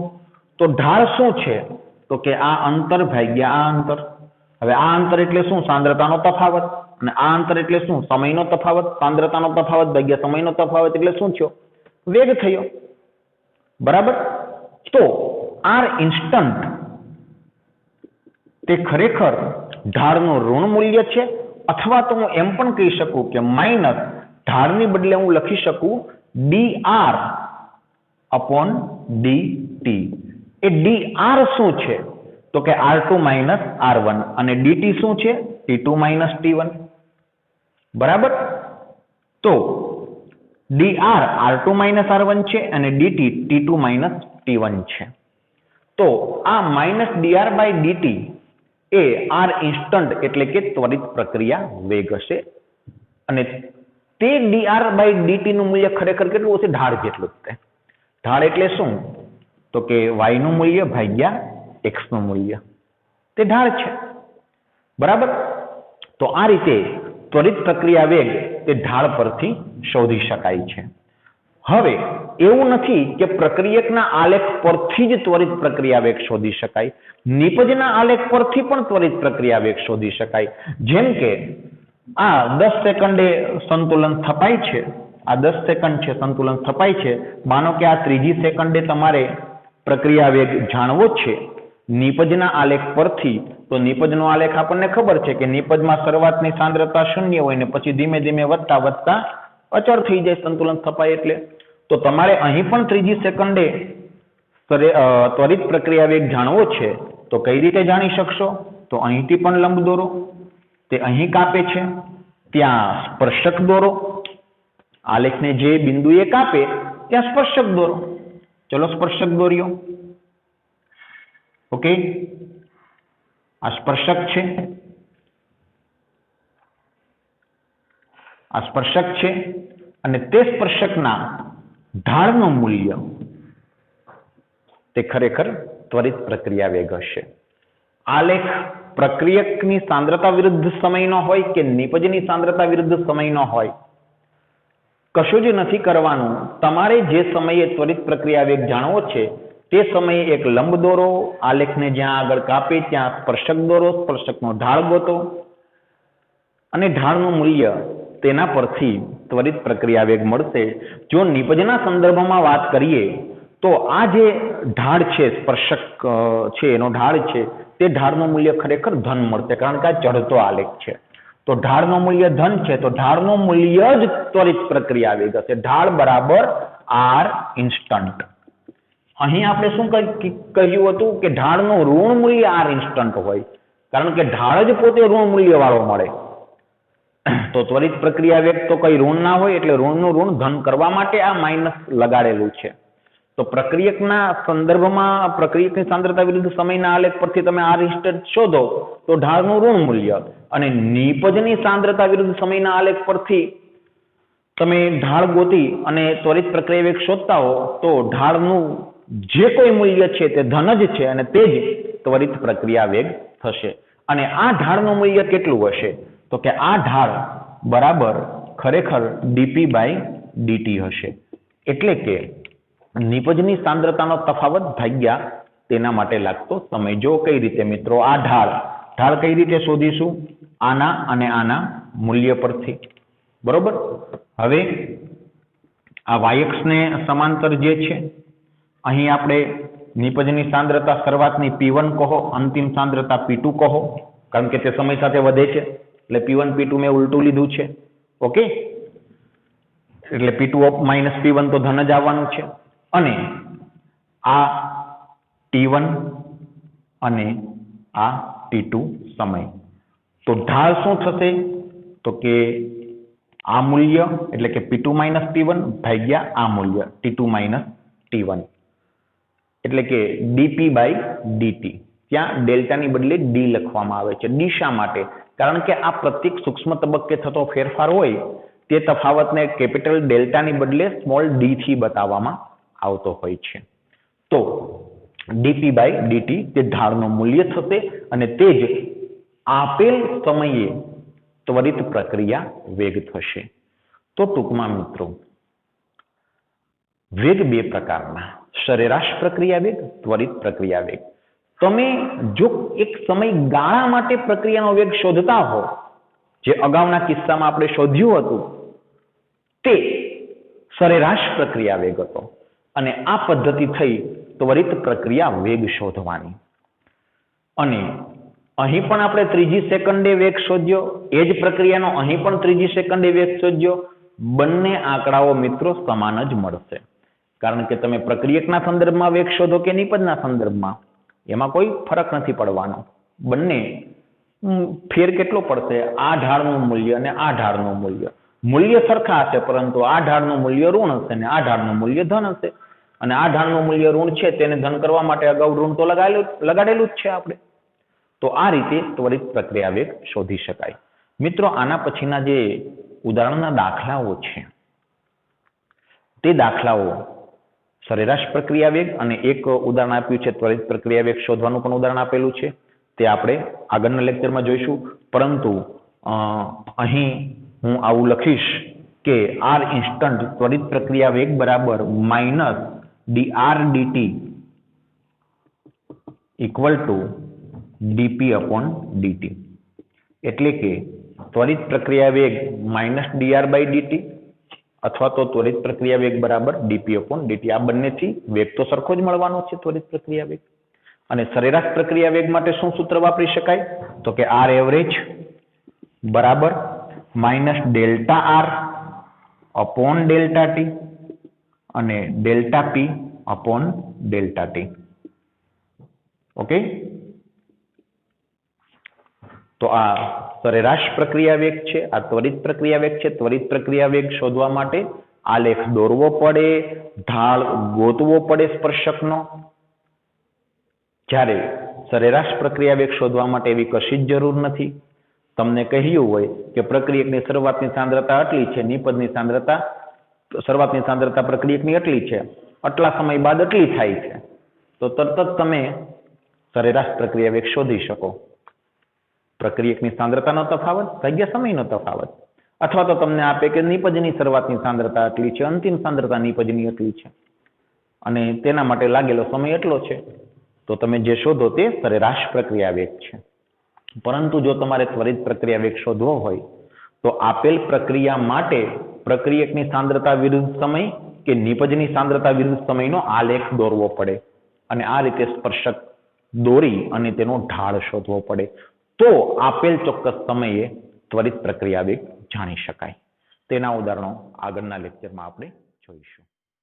તો ઢાળ શું છે? તો કે આ અંતર ભાગ્યા આ અંતર. હવે આ અંતર એટલે શું? સાંદ્રતાનો તફાવત. અને આ અંતર એટલે શું? સમયનો તફાવત. સાંદ્રતાનો તફાવત ભાગ્યા સમયનો તફાવત એટલે શું થયો? વેગ થયો. બરાબર. તો આર ઇન્સ્ટન્ટ તે ખરેખર ઢાળનું ઋણ મૂલ્ય છે, અથવા તો હું એમ પણ કહી શકું કે માઇનસ ઢાળની બદલે હું લખી શકું dr upon dt. એ dr શું છે? તો કે r2 minus r1 અને dt શું છે? t2 minus t1. બરાબર. તો dr r2 minus r1 છે અને dt t2 minus t1 છે. તો આ માઇનસ dr બાય dt એ આર ઇન્સ્ટન્ટ એટલે કે ત્વરિત પ્રક્રિયા વેગ હશે. અને તે dr બાય dt નું મૂલ્ય ખરેખર કેટલું હશે? ઢાળ જેટલું જ છે. ઢાળ એટલે શું? તો કે y નું મૂલ્ય ભાગ્યા x નું મૂલ્ય. તે ઢાળ છે. બરાબર. તો આ રીતે ત્વરિત પ્રક્રિયા વેગ તે ઢાળ પરથી શોધી શકાય છે. હવે એવું નથી કે પ્રક્રિયકના આલેખ પરથી જ ત્વરિત પ્રક્રિયા વેગ શોધી શકાય. નિપજના આલેખ પરથી પણ ત્વરિત પ્રક્રિયા વેગ શોધી શકાય. જેમ કે આ 10 સેકન્ડે સંતુલન સ્થપાય છે. આ 10 સેકન્ડ છે સંતુલન સ્થપાય છે. માનો કે આ ત્રીજી સેકન્ડે તમારે પ્રક્રિયા વેગ જાણવો છે નિપજના આલેખ પરથી. તો નિપજનો આલેખ આપણને ખબર છે કે નિપજમાં શરૂઆતની સાંદ્રતા 0 હોય ને પછી ધીમે ધીમે વધતા વધતા અચળ થઈ જાય સંતુલન સ્થપાય એટલે. તો તમારે અહીં પણ ત્રીજી સેકન્ડે ત્વરિત પ્રક્રિયા વેગ જાણવો છે. તો કઈ રીતે જાણી શકશો? તો અહીંથી પણ લંબ દોરો. તે અહીં કાપે છે, ત્યાં સ્પર્શક દોરો. આલેખને જે બિંદુએ કાપે ત્યાં સ્પર્શક દોરો. ચલો સ્પર્શક દોર્યો. ઓકે, આ સ્પર્શક છે, આ સ્પર્શક છે અને તે સ્પર્શકના ઢાળનું મૂલ્ય તે ખરેખર ત્વરિત પ્રક્રિયા વેગ હશે. આલેખ પ્રક્રિયકની સાંદ્રતા વિરુદ્ધ સમયનો હોય કે નિપજની સાંદ્રતા વિરુદ્ધ સમયનો હોય, કશું જ નથી કરવાનું. તમારે જે સમયે ત્વરિત પ્રક્રિયા વેગ જાણવો છે તે સમયે એક લંબ દોરો. આલેખને જ્યાં આગળ કાપે ત્યાં સ્પર્શક દોરો. સ્પર્શકનો ઢાળ ગોતો અને ઢાળનું મૂલ્ય તેના પરથી ત્વરિત પ્રક્રિયા વેગ મળશે. જો નિપજના સંદર્ભમાં વાત કરીએ તો આ જે ઢાળ છે, સ્પર્શક છે, એનો ઢાળ છે, તે ઢાળનું મૂલ્ય ખરેખર ધન મળશે, કારણ કે આ ચઢતો આલેખ છે. તો ઢાળનું મૂલ્ય ધન છે, તો ઢાળનું મૂલ્ય જ ત્વરિત પ્રક્રિયા વેગ હશે. ઢાળ બરાબર આર ઇન્સ્ટન્ટ. અહીં આપણે શું કહ્યું હતું કે ઢાળનું ઋણ મૂલ્ય આર ઇન્સ્ટન્ટ હોય, કારણ કે ઢાળ જ પોતે ઋણ મૂલ્ય વાળો મળે. તો ત્વરિત પ્રક્રિયા વેગ તો કઈ ઋણ ના હોય, એટલે ઋણનું ઋણ ધન કરવા માટે આ માઇનસ લગાડેલું છે. તો પ્રક્રિયકના સંદર્ભમાં પ્રક્રિયકની સાંદ્રતા વિરુદ્ધ સમયના આલેખ પરથી તમે આર ઇન્સ્ટન્ટ શોધો તો ઢાળનું ઋણ મૂલ્ય, અને નિપજની સાંદ્રતા વિરુદ્ધ સમયના આલેખ પરથી તમે ઢાળ ગોતી અને ત્વરિત પ્રક્રિયા વેગ શોધતા હો તો ઢાળનું જે કોઈ મૂલ્ય છે તે ધન જ છે અને તે જ ત્વરિત પ્રક્રિયા વેગ થશે. અને આ ઢાળનું મૂલ્ય કેટલું હશે? તો કે આ ઢાળ બરાબર ખરેખર ડીપી બાય ડીટી હશે. એટલે કે નિપજની સાંદ્રતાનો તફાવત ભાગ્યા તેના માટે લાગતો સમય. જો કઈ રીતે મિત્રો, આ ઢાળ કઈ રીતે શોધીશું? આના અને આના મૂલ્ય પરથી. બરોબર. હવે આ વાયક્ષ ને સમાંતર જે છે, અહીં આપણે નિપજની સાંદ્રતા શરૂઆતની P1 કહો, અંતિમ સાંદ્રતા P2 કહો, કારણ કે તે સમય સાથે વધે છે એટલે P1 P2 મેં ઉલટું લીધું છે. ઓકે, એટલે P2 માઇનસ P1 તો ધન જ આવવાનું છે. અને આ T1 અને આ T2 સમય. તો ઢાળ શું થશે? તો કે આ મૂલ્ય એટલે કે P2 માઇનસ P1 ભાગ્યા આ મૂલ્ય T2 માઇનસ T1, એટલે કે ડીપી બાય ડીટી. ત્યાં ડેલ્ટાની બદલે ડી લખવામાં આવે છે. ડી શા માટે? કારણ કે આ પ્રત્યેક સૂક્ષ્મ તબક્કે થતો ફેરફાર હોય તે તફાવતને કેપિટલ ડેલ્ટાની બદલે સ્મોલ ડી થી બતાવવામાં આવતો હોય છે. તો ડીપી બાય ડીટી તે ઢાળનું મૂલ્ય થશે અને તે જ આપેલ સમયે ત્વરિત પ્રક્રિયા વેગ થશે. તો ટૂંકમાં મિત્રો વેગ બે પ્રકારના, સરેરાશ પ્રક્રિયા વેગ, ત્વરિત પ્રક્રિયા વેગ. તમે જો એક સમયગાળા માટે પ્રક્રિયાનો વેગ શોધતા હો, જે અગાઉના કિસ્સામાં આપણે શોધ્યું હતું તે સરેરાશ પ્રક્રિયા વેગ હતો, અને આ પદ્ધતિ થઈ ત્વરિત પ્રક્રિયા વેગ શોધવાની. અને અહીં પણ આપણે ત્રીજી સેકન્ડે વેગ શોધ્યો, એ જ પ્રક્રિયાનો અહીં પણ ત્રીજી સેકન્ડે વેગ શોધ્યો. બંને આંકડાઓ મિત્રો સમાન જ મળશે, કારણ કે તમે પ્રક્રિયકના સંદર્ભમાં વેગ શોધો કે નિપજના સંદર્ભમાં, એમાં કોઈ ફરક નથી પડવાનો. બંને ફેર કેટલો પડશે? આ ઢાળનું મૂલ્ય અને આ ઢાળનું મૂલ્ય સરખા હશે, પરંતુ આ ઢાળનું મૂલ્ય ઋણ હશે અને આ ઢાળનું મૂલ્ય ધન હશે. અને આ ઢાળનું મૂલ્ય ઋણ છે તેને ધન કરવા માટે અગાઉ ઋણ તો લગાડેલું જ છે આપણે. તો આ રીતે ત્વરિત પ્રક્રિયા વેગ શોધી શકાય. મિત્રો આના પછીના જે ઉદાહરણના દાખલાઓ છે તે દાખલાઓ સરેરાશ પ્રક્રિયા વેગ અને એક ઉદાહરણ આપ્યું છે ત્વરિત પ્રક્રિયા વેગ શોધવાનું પણ ઉદાહરણ આપેલું છે, તે આપણે આગળના લેક્ચરમાં જોઈશું. પરંતુ અહીં હું આવું લખીશ કે આર ઇન્સ્ટન્ટ ત્વરિત પ્રક્રિયા વેગ બરાબર minus dr dt equal to dp/dt. એટલે કે ત્વરિત પ્રક્રિયા વેગ માઇનસ dr/dt અથવા તો ત્વરિત પ્રક્રિયા વેગ બરાબર dp/dt. આ બંનેથી વેગ તો સરખો જ મળવાનો છે ત્વરિત પ્રક્રિયા વેગ. અને સરેરાશ પ્રક્રિયા વેગ માટે શું સૂત્ર વાપરી શકાય? તો કે આર એવરેજ બરાબર minus delta R upon delta T અને delta P upon delta T. Okay, તો આ સરેરાશ પ્રક્રિયા વેગ છે, આ ત્વરિત પ્રક્રિયા વેગ છે. ત્વરિત પ્રક્રિયા વેગ શોધવા માટે આલેખ દોરવો પડે, ઢાળ ગોતવો પડે સ્પર્શકનો. જ્યારે સરેરાશ પ્રક્રિયા વેગ શોધવા માટે એવી કશી જ જરૂર નથી. તમને કહ્યું હોય કે પ્રક્રિયકની શરૂઆતની સાંદ્રતા આટલી છે, નિપજની સાંદ્રતા શરૂઆતની સાંદ્રતા પ્રક્રિયકની આટલી છે, આટલા સમય બાદ આટલી થાય છે, તો તરત જ તમે સરેરાશ પ્રક્રિયા વેગ શોધી શકો. પ્રક્રિયકની સાંદ્રતાનો તફાવત ભાગ્યા સમયનો તફાવત. અથવા તો તમને આપે કે નિપજની શરૂઆતની સાંદ્રતા આટલી છે, અંતિમ સાંદ્રતા નિપજની આટલી છે અને તેના માટે લાગેલો સમય એટલો છે, તો તમે જે શોધો તે સરેરાશ પ્રક્રિયા વેગ છે. પરંતુ જો તમારે ત્વરિત પ્રક્રિયા વેગ શોધવો હોય તો આપેલ પ્રક્રિયા માટે પ્રક્રિયકની સાંદ્રતા વિરુદ્ધ સમય કે નિપજની સાંદ્રતા વિરુદ્ધ સમયનો આલેખ દોરવો પડે અને આ રીતે સ્પર્શક દોરી અને તેનો ઢાળ શોધવો પડે. તો આપેલ ચોક્કસ સમયે ત્વરિત પ્રક્રિયા વેગ જાણી શકાય. તેના ઉદાહરણો આગળના લેક્ચરમાં આપણે જોઈશું.